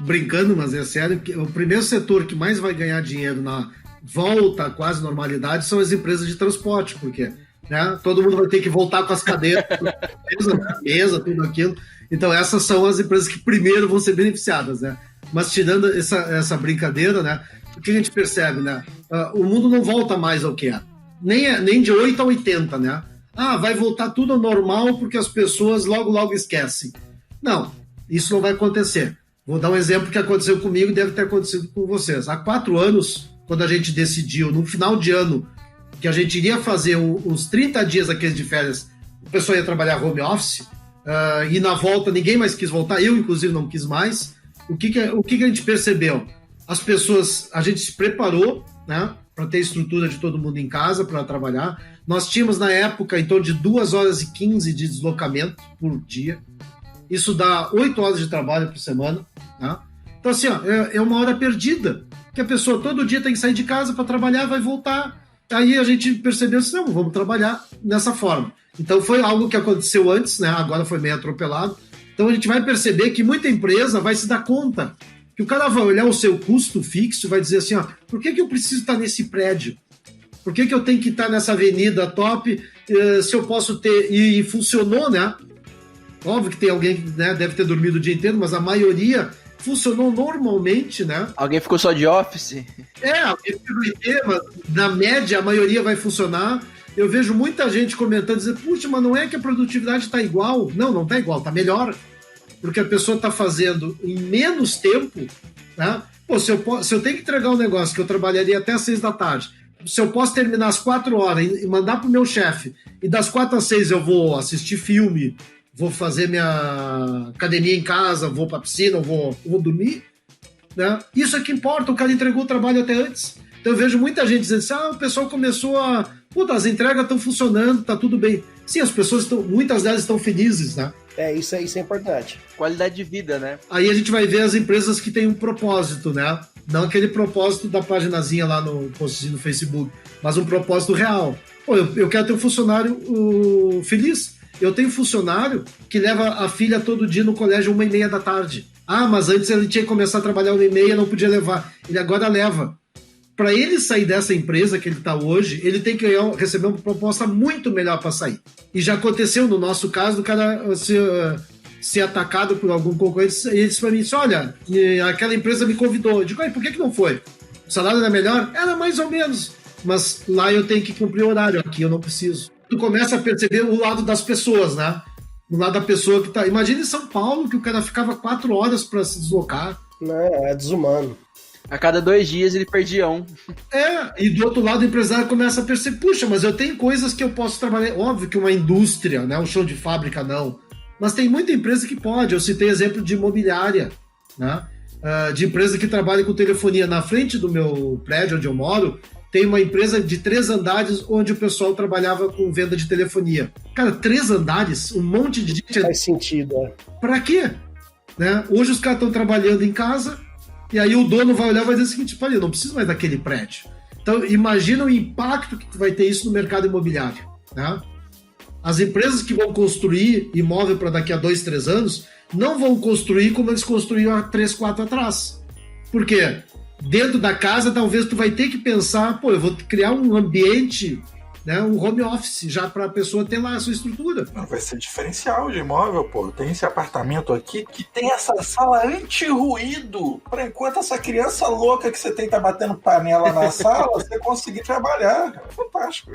brincando, mas é sério, que o primeiro setor que mais vai ganhar dinheiro na volta à quase normalidade são as empresas de transporte, porque, né, todo mundo vai ter que voltar com as cadeiras, mesa, tudo aquilo. Então essas são as empresas que primeiro vão ser beneficiadas, né? Mas tirando essa brincadeira, né, o que a gente percebe, né? O mundo não volta mais ao que é. Nem de 8 a 80, né? Vai voltar tudo ao normal porque as pessoas logo esquecem. Não, isso não vai acontecer. Vou dar um exemplo que aconteceu comigo e deve ter acontecido com vocês. Há 4 anos, quando a gente decidiu, no final de ano, que a gente iria fazer os 30 dias aqueles de férias, o pessoal ia trabalhar home office, e na volta ninguém mais quis voltar, eu inclusive não quis mais. O que a gente percebeu? As pessoas, a gente se preparou, né, para ter estrutura de todo mundo em casa para trabalhar. Nós tínhamos na época em torno de 2 horas e 15 de deslocamento por dia. Isso dá 8 horas de trabalho por semana. Né? Então, assim, é uma hora perdida, que a pessoa todo dia tem que sair de casa para trabalhar, vai voltar. Aí a gente percebeu assim, não, vamos trabalhar dessa forma. Então foi algo que aconteceu antes, né? Agora foi meio atropelado. Então a gente vai perceber que muita empresa vai se dar conta que o cara vai olhar o seu custo fixo e vai dizer assim, por que eu preciso estar nesse prédio? Por que eu tenho que estar nessa avenida top se eu posso ter... E funcionou, né? Óbvio que tem alguém que, né, deve ter dormido o dia inteiro, mas a maioria funcionou normalmente, né? Alguém ficou só de office? Alguém ficou de inteiro, mas na média a maioria vai funcionar. Eu vejo muita gente comentando, dizendo, puxa, mas não é que a produtividade está igual. Não está igual, está melhor. Porque a pessoa está fazendo em menos tempo, né? Pô, se eu tenho que entregar um negócio que eu trabalharia até às 6 da tarde, se eu posso terminar às 4 horas e mandar para o meu chefe, e das 4 às 6 eu vou assistir filme, vou fazer minha academia em casa, vou para a piscina, vou dormir, né? Isso é que importa, o cara entregou o trabalho até antes. Então eu vejo muita gente dizendo assim, o pessoal começou a Puta, as entregas estão funcionando, tá tudo bem. Sim, as pessoas muitas delas estão felizes, né? Isso é importante. Qualidade de vida, né? Aí a gente vai ver as empresas que têm um propósito, né? Não aquele propósito da paginazinha lá no postzinho no Facebook, mas um propósito real. Pô, eu quero ter um funcionário feliz. Eu tenho funcionário que leva a filha todo dia no colégio 1h30 da tarde. Ah, mas antes ele tinha que começar a trabalhar 1h30, não podia levar. Ele agora leva. Para ele sair dessa empresa que ele está hoje, ele tem que receber uma proposta muito melhor para sair. E já aconteceu no nosso caso, o cara ser atacado por algum concorrente, e ele disse para mim, olha, aquela empresa me convidou. Eu digo, por que não foi? O salário era melhor? Era mais ou menos. Mas lá eu tenho que cumprir o horário, aqui eu não preciso. Tu começa a perceber o lado das pessoas, né? O lado da pessoa que tá... Imagina em São Paulo, que o cara ficava 4 horas para se deslocar. É desumano. A cada 2 dias ele perdia um. E do outro lado o empresário começa a perceber, puxa, mas eu tenho coisas que eu posso trabalhar. Óbvio que uma indústria, né? Um chão de fábrica, não. Mas tem muita empresa que pode. Eu citei exemplo de imobiliária, né? De empresa que trabalha com telefonia. Na frente do meu prédio onde eu moro, tem uma empresa de 3 andares onde o pessoal trabalhava com venda de telefonia. Cara, 3 andares, um monte de gente... Faz sentido, Pra quê? Né? Hoje os caras estão trabalhando em casa, e aí o dono vai olhar e vai dizer o seguinte, olha, eu não preciso mais daquele prédio. Então, imagina o impacto que vai ter isso no mercado imobiliário, né? As empresas que vão construir imóvel para daqui a 2, 3 anos não vão construir como eles construíram há 3, 4 atrás. Por quê? Dentro da casa, talvez tu vai ter que pensar, eu vou criar um ambiente, né, um home office, já para a pessoa ter lá a sua estrutura. Vai ser diferencial de imóvel, pô. Tem esse apartamento aqui que tem essa sala anti-ruído. Por enquanto, essa criança louca que você tem tá batendo panela na sala, você conseguir trabalhar. É fantástico.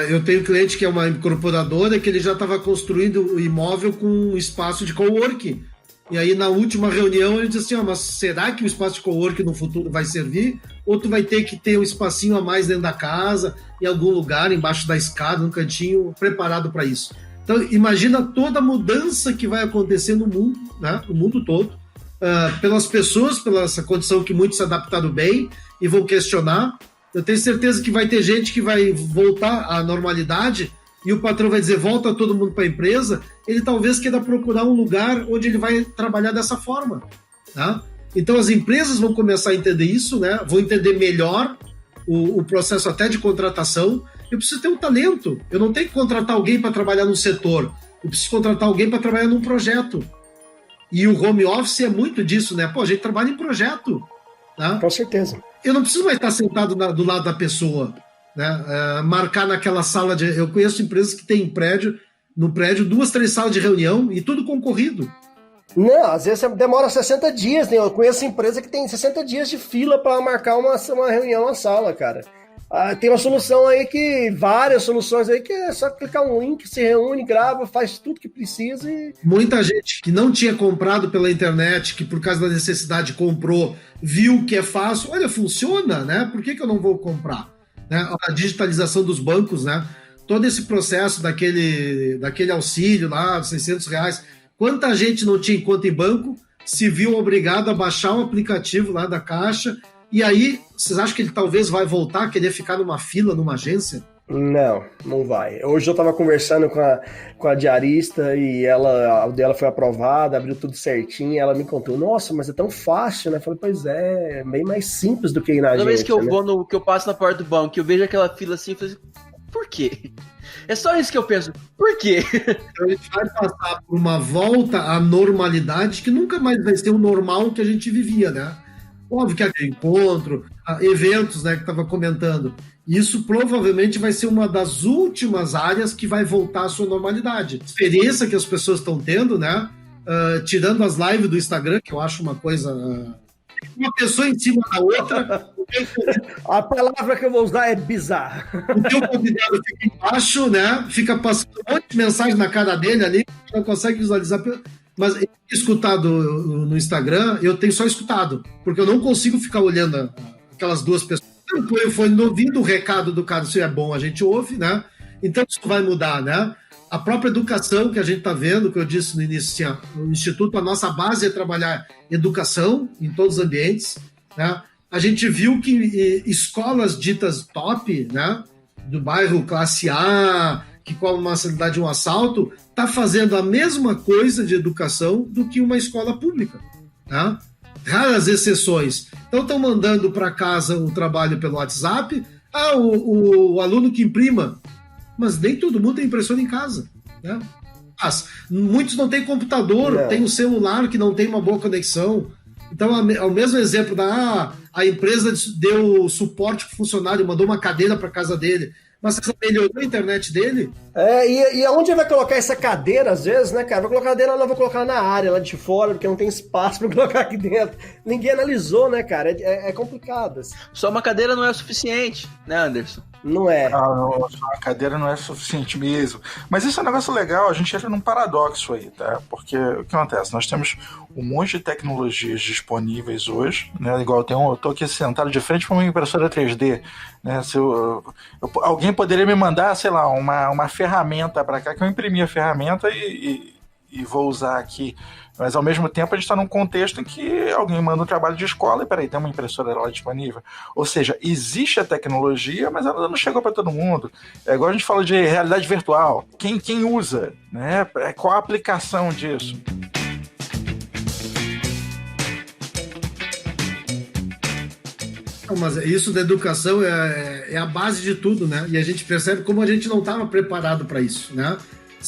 Eu tenho um cliente que é uma incorporadora que ele já estava construindo o imóvel com um espaço de coworking. E aí, na última reunião, ele disse assim, mas será que o espaço de coworking no futuro vai servir? Ou tu vai ter que ter um espacinho a mais dentro da casa, em algum lugar, embaixo da escada, num cantinho preparado para isso? Então, imagina toda a mudança que vai acontecer no mundo, né? No mundo todo, pelas pessoas, pela essa condição que muitos se adaptaram bem e vão questionar. Eu tenho certeza que vai ter gente que vai voltar à normalidade e o patrão vai dizer, volta todo mundo para a empresa, ele talvez queira procurar um lugar onde ele vai trabalhar dessa forma. Tá? Então as empresas vão começar a entender isso, né? Vão entender melhor o processo até de contratação. Eu preciso ter um talento, eu não tenho que contratar alguém para trabalhar num setor, eu preciso contratar alguém para trabalhar num projeto. E o home office é muito disso, né? A gente trabalha em projeto. Tá? Com certeza. Eu não preciso mais estar sentado do lado da pessoa, né? Marcar naquela sala de... Eu conheço empresas que têm no prédio 2, 3 salas de reunião e tudo concorrido. Não, às vezes demora 60 dias, né? Eu conheço empresa que tem 60 dias de fila para marcar uma reunião na sala, cara. Tem uma solução aí várias soluções aí que é só clicar um link, se reúne, grava, faz tudo que precisa e... Muita gente que não tinha comprado pela internet, que por causa da necessidade comprou, viu que é fácil, olha, funciona, né? Por que eu não vou comprar? Né? A digitalização dos bancos, né? Todo esse processo daquele auxílio lá, de R$600, quanta gente não tinha conta em banco, se viu obrigado a baixar o aplicativo lá da Caixa. E aí, vocês acham que ele talvez vai voltar a querer ficar numa fila, numa agência? Não vai. Hoje eu estava conversando com a diarista e a dela foi aprovada, abriu tudo certinho, e ela me contou, nossa, mas é tão fácil, né? Eu falei, pois é bem mais simples do que ir na agência. Toda vez que eu vou que eu passo na porta do banco, que eu vejo aquela fila assim, eu falo assim, por quê? É só isso que eu penso, por quê? Então a gente vai passar por uma volta à normalidade que nunca mais vai ser o normal que a gente vivia, né? Óbvio que há encontro, eventos, né, que estava comentando. Isso provavelmente vai ser uma das últimas áreas que vai voltar à sua normalidade. A experiência que as pessoas estão tendo, né? Tirando as lives do Instagram, que eu acho uma coisa... uma pessoa em cima da outra... A palavra que eu vou usar é bizarro. O teu convidado fica embaixo, né? Fica passando um monte de mensagem na cara dele ali, não consegue visualizar... Mas escutado no Instagram, eu tenho só escutado, porque eu não consigo ficar olhando aquelas duas pessoas. Eu ponho o fone no ouvido, o recado do cara, se é bom, a gente ouve, né? Então isso vai mudar, né? A própria educação que a gente está vendo, que eu disse no início, assim, o Instituto, a nossa base é trabalhar educação em todos os ambientes, né? A gente viu que escolas ditas top, né? do bairro classe A, que come uma cidade um assalto, está fazendo a mesma coisa de educação do que uma escola pública. Tá? Raras exceções. Então estão mandando para casa o trabalho pelo WhatsApp, o aluno que imprima, mas nem todo mundo tem impressora em casa. Né? Muitos não têm computador, tem um celular que não tem uma boa conexão. Então, é o mesmo exemplo a empresa deu suporte para o funcionário, mandou uma cadeira para casa dele, mas você melhorou a internet dele? E aonde vai colocar essa cadeira, às vezes, né, cara? Vou colocar a cadeira, vou colocar na área, lá de fora, porque não tem espaço para colocar aqui dentro. Ninguém analisou, né, cara? É complicado. Assim. Só uma cadeira não é o suficiente, né, Anderson? Não é. Não, a cadeira não é suficiente mesmo. Mas isso é um negócio legal, a gente entra num paradoxo aí, tá? Porque o que acontece? Nós temos um monte de tecnologias disponíveis hoje, né? Igual eu tô aqui sentado de frente para uma impressora 3D, né? Alguém poderia me mandar, sei lá, uma ferramenta para cá, que eu imprimi a ferramenta e vou usar aqui. Mas, ao mesmo tempo, a gente está num contexto em que alguém manda um trabalho de escola e, peraí, tem uma impressora lá disponível. Ou seja, existe a tecnologia, mas ela não chegou para todo mundo. É igual a gente fala de realidade virtual. Quem usa? Né? Qual a aplicação disso? Mas isso da educação é a base de tudo, né? E a gente percebe como a gente não estava preparado para isso, né?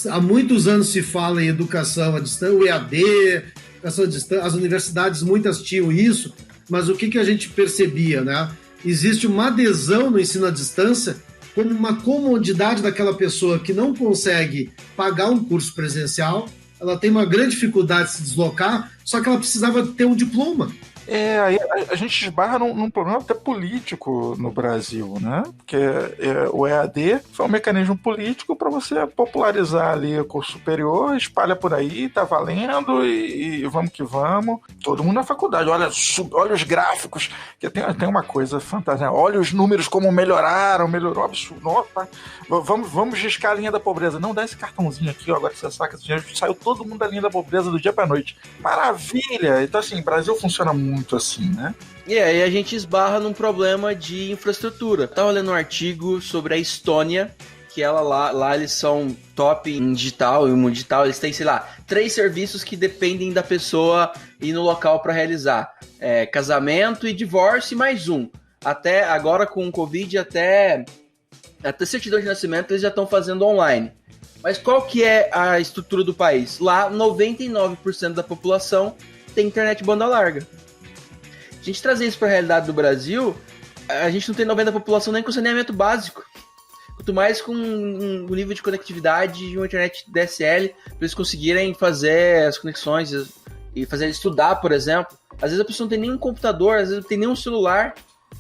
Há muitos anos se fala em educação à distância, o EAD, educação à distância, as universidades muitas tinham isso, mas o que a gente percebia, né? Existe uma adesão no ensino à distância como uma comodidade daquela pessoa que não consegue pagar um curso presencial, ela tem uma grande dificuldade de se deslocar, só que ela precisava ter um diploma. Aí a gente esbarra num problema até político no Brasil, né? Porque o EAD foi um mecanismo político para você popularizar ali o curso superior, espalha por aí, tá valendo e vamos que vamos. Todo mundo na faculdade, olha os gráficos, que tem uma coisa fantástica, olha os números como melhorou absurdo. Opa, vamos riscar a linha da pobreza. Não, dá esse cartãozinho aqui, ó, agora que você saca esse dinheiro, saiu todo mundo da linha da pobreza do dia pra noite. Maravilha! Então, assim, o Brasil funciona muito assim, né? E aí a gente esbarra num problema de infraestrutura. Eu tava lendo um artigo sobre a Estônia, que lá eles são top em digital, e no digital eles têm, sei lá, 3 serviços que dependem da pessoa ir no local para realizar. Casamento e divórcio e mais um. Até agora com o Covid, até certidão de nascimento eles já estão fazendo online. Mas qual que é a estrutura do país? Lá, 99% da população tem internet banda larga. A gente trazer isso para a realidade do Brasil, a gente não tem 90% da população nem com saneamento básico. Quanto mais com um nível de conectividade e uma internet DSL, para eles conseguirem fazer as conexões e fazer estudar, por exemplo. Às vezes a pessoa não tem nenhum computador, às vezes não tem nenhum celular,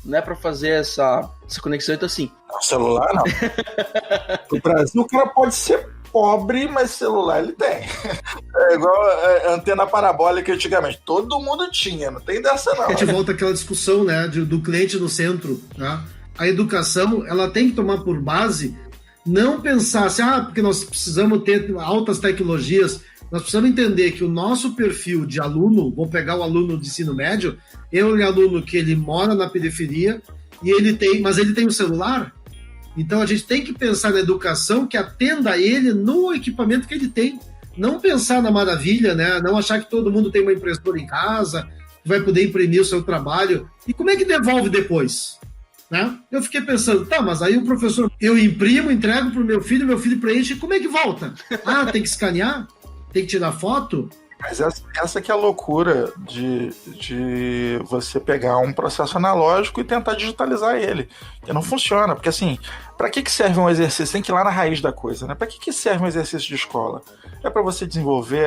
né, para fazer essa conexão. Então, assim... Não, celular não. No Brasil, o cara pode ser pobre, mas celular ele tem. É igual a antena parabólica antigamente. Todo mundo tinha, não tem dessa não. A gente volta àquela discussão, né, do cliente no centro. Né? A educação, ela tem que tomar por base não pensar assim, porque nós precisamos ter altas tecnologias. Nós precisamos entender que o nosso perfil de aluno, vou pegar o aluno de ensino médio, aluno que ele mora na periferia, mas ele tem um celular. Então a gente tem que pensar na educação que atenda ele no equipamento que ele tem. Não pensar na maravilha, né? Não achar que todo mundo tem uma impressora em casa, que vai poder imprimir o seu trabalho. E como é que devolve depois? Né? Eu fiquei pensando, mas aí o professor, eu imprimo, entrego para o meu filho preenche, como é que volta? Tem que escanear? Tem que tirar foto? Mas essa que é a loucura de você pegar um processo analógico e tentar digitalizar ele. Que não funciona, porque assim, para que serve um exercício? Tem que ir lá na raiz da coisa, né? Para que serve um exercício de escola? É para você desenvolver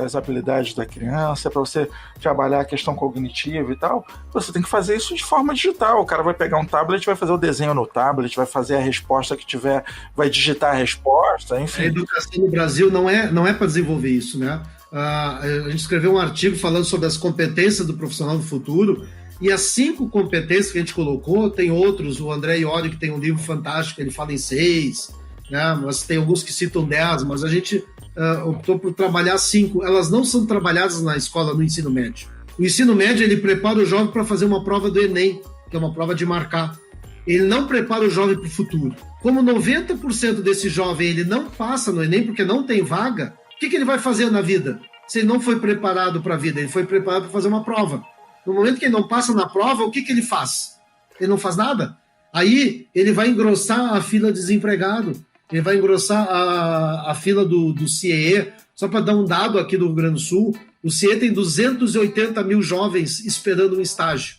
as habilidades da criança, é para você trabalhar a questão cognitiva e tal. Você tem que fazer isso de forma digital. O cara vai pegar um tablet, vai fazer o desenho no tablet, vai fazer a resposta que tiver, vai digitar a resposta, enfim. A educação no Brasil não é para desenvolver isso, né? A gente escreveu um artigo falando sobre as competências do profissional do futuro, e as 5 competências que a gente colocou, tem outros, o André Iori, que tem um livro fantástico, ele fala em 6, né? Mas tem alguns que citam 10, mas a gente optou por trabalhar 5. Elas não são trabalhadas na escola, no ensino médio. O ensino médio, ele prepara o jovem para fazer uma prova do Enem, que é uma prova de marcar. ele não prepara o jovem para o futuro. Como 90% desse jovem ele não passa no Enem porque não tem vaga, o que ele vai fazer na vida? Se ele não foi preparado para a vida, ele foi preparado para fazer uma prova. No momento que ele não passa na prova, o que ele faz? Ele não faz nada. Aí ele vai engrossar a fila de desempregado, ele vai engrossar a fila do CIE. Só para dar um dado aqui do Rio Grande do Sul, o CIE tem 280 mil jovens esperando um estágio.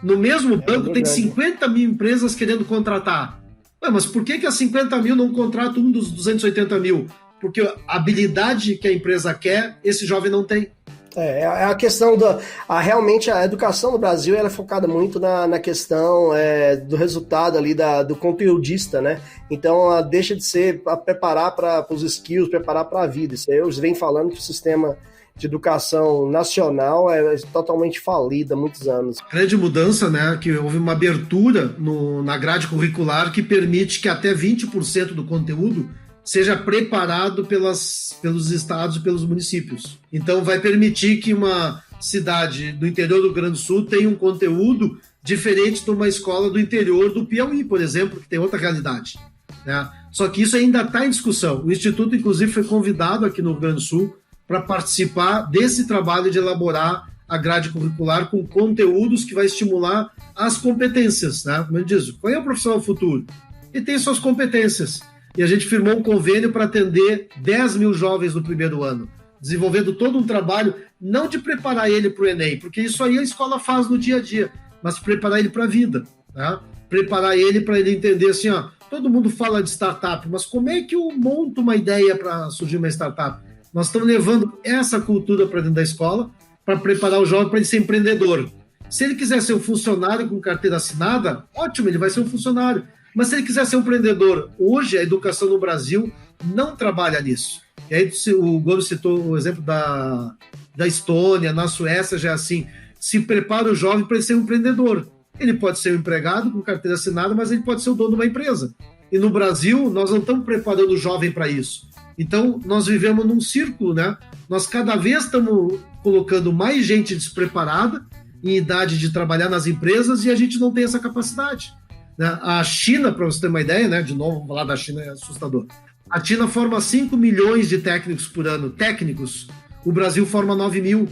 No mesmo banco tem 50 mil empresas querendo contratar. Ué, mas por que as 50 mil não contratam um dos 280 mil? Porque a habilidade que a empresa quer, esse jovem não tem. É a questão realmente a educação no Brasil ela é focada muito na questão do resultado ali do conteudista, né? Então ela deixa de ser a preparar para os skills, preparar para a vida. Isso aí eu venho falando que o sistema de educação nacional é totalmente falido há muitos anos. Grande mudança, né? Que houve uma abertura na grade curricular que permite que até 20% do conteúdo seja preparado pelos estados e pelos municípios. Então vai permitir que uma cidade do interior do Rio Grande do Sul tenha um conteúdo diferente de uma escola do interior do Piauí, por exemplo, que tem outra realidade, né? Só que isso ainda está em discussão. O Instituto, inclusive, foi convidado aqui no Rio Grande do Sul para participar desse trabalho de elaborar a grade curricular com conteúdos que vai estimular as competências, né? Como eu disse, qual é o profissional do futuro? Ele tem suas competências. E a gente firmou um convênio para atender 10 mil jovens no primeiro ano, desenvolvendo todo um trabalho, não de preparar ele para o Enem, porque isso aí a escola faz no dia a dia, mas preparar ele para a vida, né? Preparar ele para ele entender assim, ó, todo mundo fala de startup, mas como é que eu monto uma ideia para surgir uma startup? Nós estamos levando essa cultura para dentro da escola para preparar o jovem para ele ser empreendedor. Se ele quiser ser um funcionário com carteira assinada, ótimo, ele vai ser um funcionário. Mas se ele quiser ser um empreendedor, hoje a educação no Brasil não trabalha nisso. E aí o Gomes citou o exemplo da Estônia, na Suécia já é assim, se prepara o jovem para ele ser um empreendedor. Ele pode ser um empregado com carteira assinada, mas ele pode ser o dono de uma empresa. E no Brasil, nós não estamos preparando o jovem para isso. Então, nós vivemos num círculo, né? Nós cada vez estamos colocando mais gente despreparada em idade de trabalhar nas empresas e a gente não tem essa capacidade. A China, para você ter uma ideia, né? De novo, falar da China é assustador. A China forma 5 milhões de técnicos por ano. Técnicos. O Brasil forma 9 mil.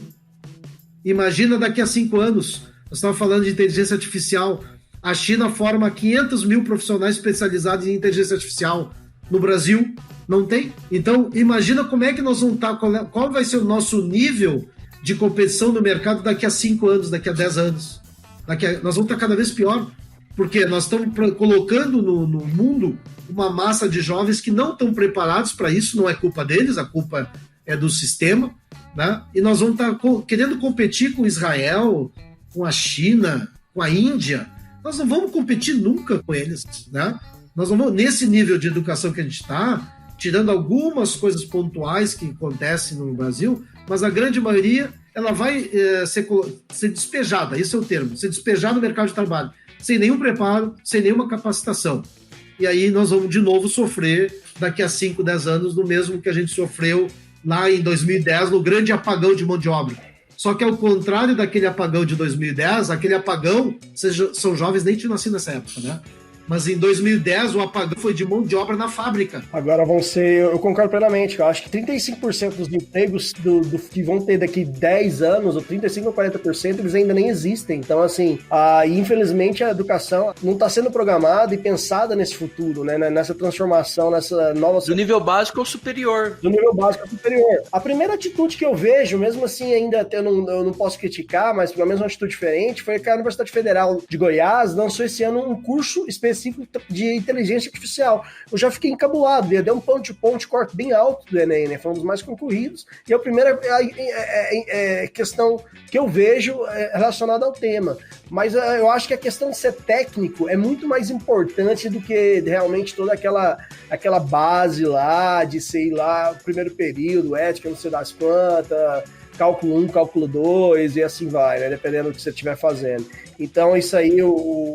Imagina daqui a 5 anos. Nós estamos falando de inteligência artificial. A China forma 500 mil profissionais especializados em inteligência artificial. No Brasil, não tem. Então, imagina como é que nós vamos estar, qual vai ser o nosso nível de competição no mercado daqui a 5 anos, daqui a 10 anos. Nós vamos estar cada vez pior. Porque nós estamos colocando no mundo uma massa de jovens que não estão preparados para isso, não é culpa deles, a culpa é do sistema, né? E nós vamos estar querendo competir com Israel, com a China, com a Índia. Nós não vamos competir nunca com eles, né? Nós vamos, nesse nível de educação que a gente está, tirando algumas coisas pontuais que acontecem no Brasil, mas a grande maioria ela vai ser despejada, esse é o termo, ser despejada no mercado de trabalho, sem nenhum preparo, sem nenhuma capacitação. E aí nós vamos de novo sofrer daqui a 5, 10 anos no mesmo que a gente sofreu lá em 2010, no grande apagão de mão de obra. Só que ao contrário daquele apagão de 2010, aquele apagão, são jovens nem tinham nascido nessa época, né? Mas em 2010 o apagão foi de mão de obra na fábrica. Agora vão ser, eu concordo plenamente, eu acho que 35% dos empregos que vão ter daqui 10 anos, ou 35% ou 40%, eles ainda nem existem. Então, assim, infelizmente a educação não está sendo programada e pensada nesse futuro, né? Nessa transformação, nessa nova... Do nível básico ao superior. Do nível básico ao superior. A primeira atitude que eu vejo, mesmo assim, ainda eu não posso criticar, mas pelo menos uma atitude diferente, foi que a Universidade Federal de Goiás lançou esse ano um curso específico de inteligência artificial. Eu já fiquei encabulado, deu um ponto de corte bem alto do Enem, né? Foi um dos mais concorridos, e a primeira questão que eu vejo relacionada ao tema. Mas eu acho que a questão de ser técnico é muito mais importante do que realmente toda aquela base lá, de sei lá, primeiro período, ética, não sei das quantas, cálculo 1, cálculo 2 e assim vai, né? Dependendo do que você estiver fazendo. Então, isso aí,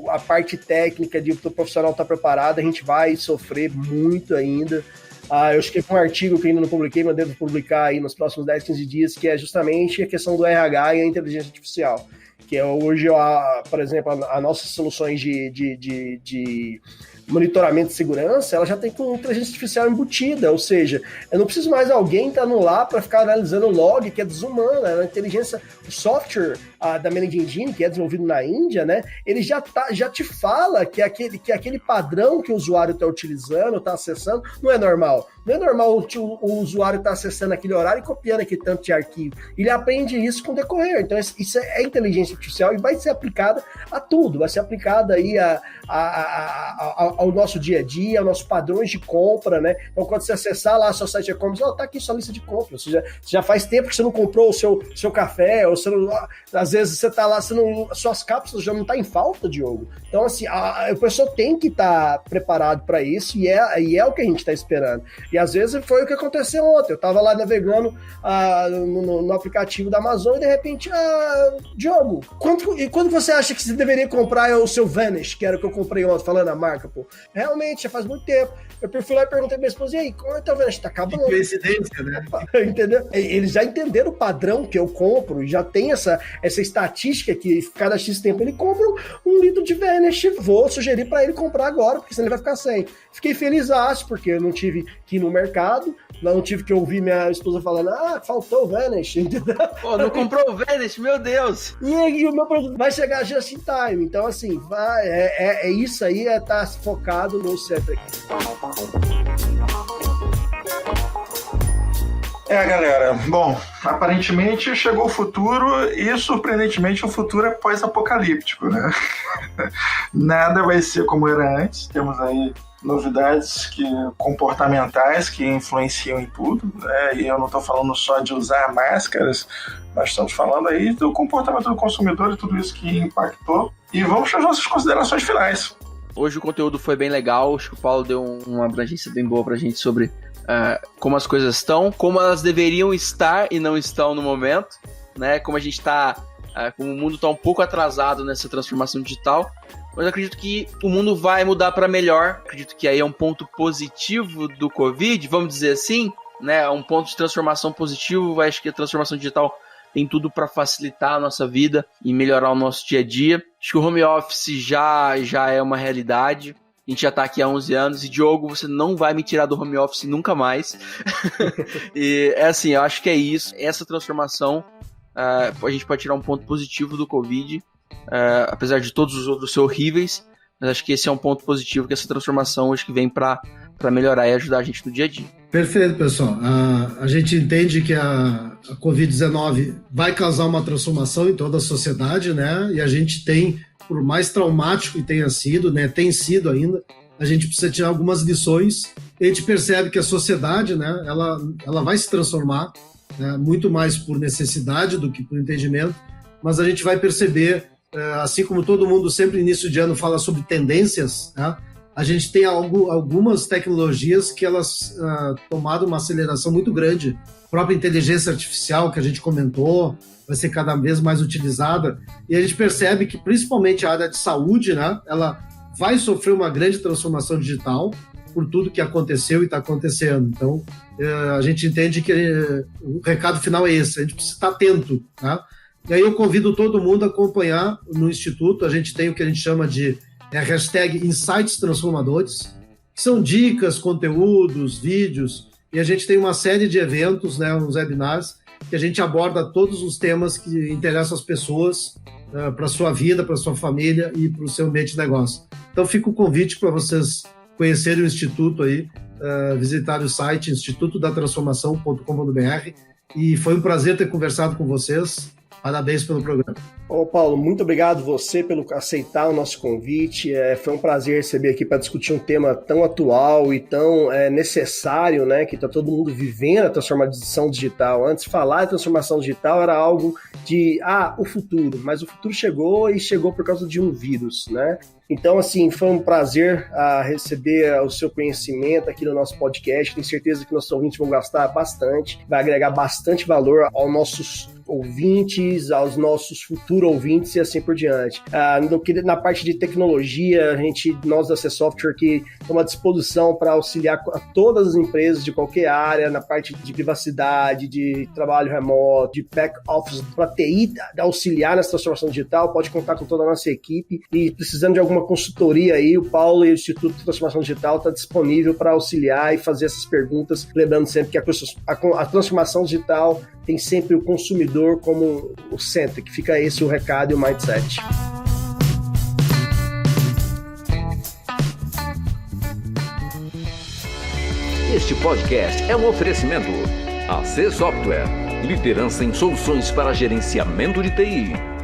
a parte técnica de o profissional estar preparado, a gente vai sofrer muito ainda. Eu escrevi um artigo que ainda não publiquei, mas devo publicar aí nos próximos 10, 15 dias, que é justamente a questão do RH e a inteligência artificial. que é hoje, por exemplo, as nossas soluções de monitoramento de segurança, ela já tem com inteligência artificial embutida, ou seja, eu não preciso mais alguém estar no lá para ficar analisando o log, que é desumano, a inteligência, o software da Managing Engine, que é desenvolvido na Índia, né, ele já te fala que aquele padrão que o usuário está utilizando, está acessando, não é normal. Não é normal o usuário estar acessando aquele horário e copiando aquele tanto de arquivo. Ele aprende isso com o decorrer. Então, isso é inteligência artificial e vai ser aplicada a tudo. Vai ser aplicada aí ao nosso dia a dia, aos nossos padrões de compra, né? Então, quando você acessar lá seu site de e-commerce, tá aqui sua lista de compras. Você já faz tempo que você não comprou o seu café, ou você não, às vezes você tá lá, suas cápsulas já não tá em falta, Diogo. Então, assim, a pessoa tem que estar preparado para isso e é o que a gente está esperando. E às vezes foi o que aconteceu ontem. Eu tava lá navegando no aplicativo da Amazon e de repente, Diogo, quando você acha que você deveria comprar o seu Vanish, que era o que eu comprei ontem, falando a marca, pô? Realmente, já faz muito tempo. Eu fui lá e perguntei pra minha esposa, e aí, como é que tá o Vanish? Tá acabando. Que coincidência, né? Entendeu? Eles já entenderam o padrão que eu compro, e já tem essa estatística que cada X tempo ele compra um litro de Vanish. Vou sugerir pra ele comprar agora, porque senão ele vai ficar sem. Fiquei feliz, porque eu não tive que ir no mercado, não tive que ouvir minha esposa falando, faltou o Vanish, entendeu? Pô, não comprou o Vanish, meu Deus! E o meu produto vai chegar just in time. Então, assim, é isso aí, tá focado no centro aqui. Galera, bom, aparentemente chegou o futuro e, surpreendentemente, o futuro é pós-apocalíptico, né? Nada vai ser como era antes, temos aí novidades comportamentais que influenciam em tudo, né? E eu não estou falando só de usar máscaras, nós estamos falando aí do comportamento do consumidor e tudo isso que impactou. E vamos para as nossas considerações finais. Hoje o conteúdo foi bem legal, acho que o Paulo deu uma abrangência bem boa pra gente sobre como as coisas estão, como elas deveriam estar e não estão no momento, né? Como a gente está, como o mundo está um pouco atrasado nessa transformação digital, mas eu acredito que o mundo vai mudar para melhor. Acredito que aí é um ponto positivo do Covid, vamos dizer assim, né? Um ponto de transformação positivo. Acho que a transformação digital tem tudo para facilitar a nossa vida e melhorar o nosso dia a dia. Acho que o home office já é uma realidade. A gente já tá aqui há 11 anos e, Diogo, você não vai me tirar do home office nunca mais. E é assim, eu acho que é isso. Essa transformação, a gente pode tirar um ponto positivo do Covid, apesar de todos os outros ser horríveis, mas acho que esse é um ponto positivo, que essa transformação acho que vem para melhorar e ajudar a gente no dia a dia. Perfeito, pessoal. A gente entende que a Covid-19 vai causar uma transformação em toda a sociedade, né? E a gente tem, por mais traumático que tenha sido, né, tem sido ainda, a gente precisa tirar algumas lições. E a gente percebe que a sociedade, né, ela vai se transformar, né, muito mais por necessidade do que por entendimento, mas a gente vai perceber, assim como todo mundo sempre no início de ano fala sobre tendências, né, a gente tem algumas tecnologias que elas tomaram uma aceleração muito grande. A própria inteligência artificial que a gente comentou vai ser cada vez mais utilizada, e a gente percebe que principalmente a área de saúde, né, ela vai sofrer uma grande transformação digital por tudo que aconteceu e está acontecendo. Então, a gente entende que o recado final é esse, a gente precisa estar atento, né? E aí eu convido todo mundo a acompanhar no Instituto. A gente tem o que a gente chama de hashtag Insights Transformadores, que são dicas, conteúdos, vídeos, e a gente tem uma série de eventos, né, uns webinars, que a gente aborda todos os temas que interessam as pessoas para a sua vida, para a sua família e para o seu ambiente de negócio. Então fica o convite para vocês conhecerem o Instituto aí, visitar o site institutodatransformação.com.br, e foi um prazer ter conversado com vocês. Parabéns pelo programa. Ô Paulo, muito obrigado você pelo aceitar o nosso convite. Foi um prazer receber aqui para discutir um tema tão atual e tão necessário, né? Que está todo mundo vivendo a transformação digital. Antes, falar de transformação digital era algo de, o futuro. Mas o futuro chegou e chegou por causa de um vírus, né? Então, assim, foi um prazer receber o seu conhecimento aqui no nosso podcast. Tenho certeza que nossos ouvintes vão gostar bastante, vai agregar bastante valor aos nossos ouvintes, aos nossos futuros ouvintes e assim por diante. Na parte de tecnologia, nós da C-Software que estamos à disposição para auxiliar a todas as empresas de qualquer área, na parte de privacidade, de trabalho remoto, de back office, para TI, auxiliar nessa transformação digital, pode contar com toda a nossa equipe e precisando de alguma consultoria aí, o Paulo e o Instituto de Transformação Digital está disponível para auxiliar e fazer essas perguntas, lembrando sempre que a transformação digital tem sempre o consumidor como o centro, que fica esse o recado e o mindset. Este podcast é um oferecimento. AC Software, liderança em soluções para gerenciamento de TI.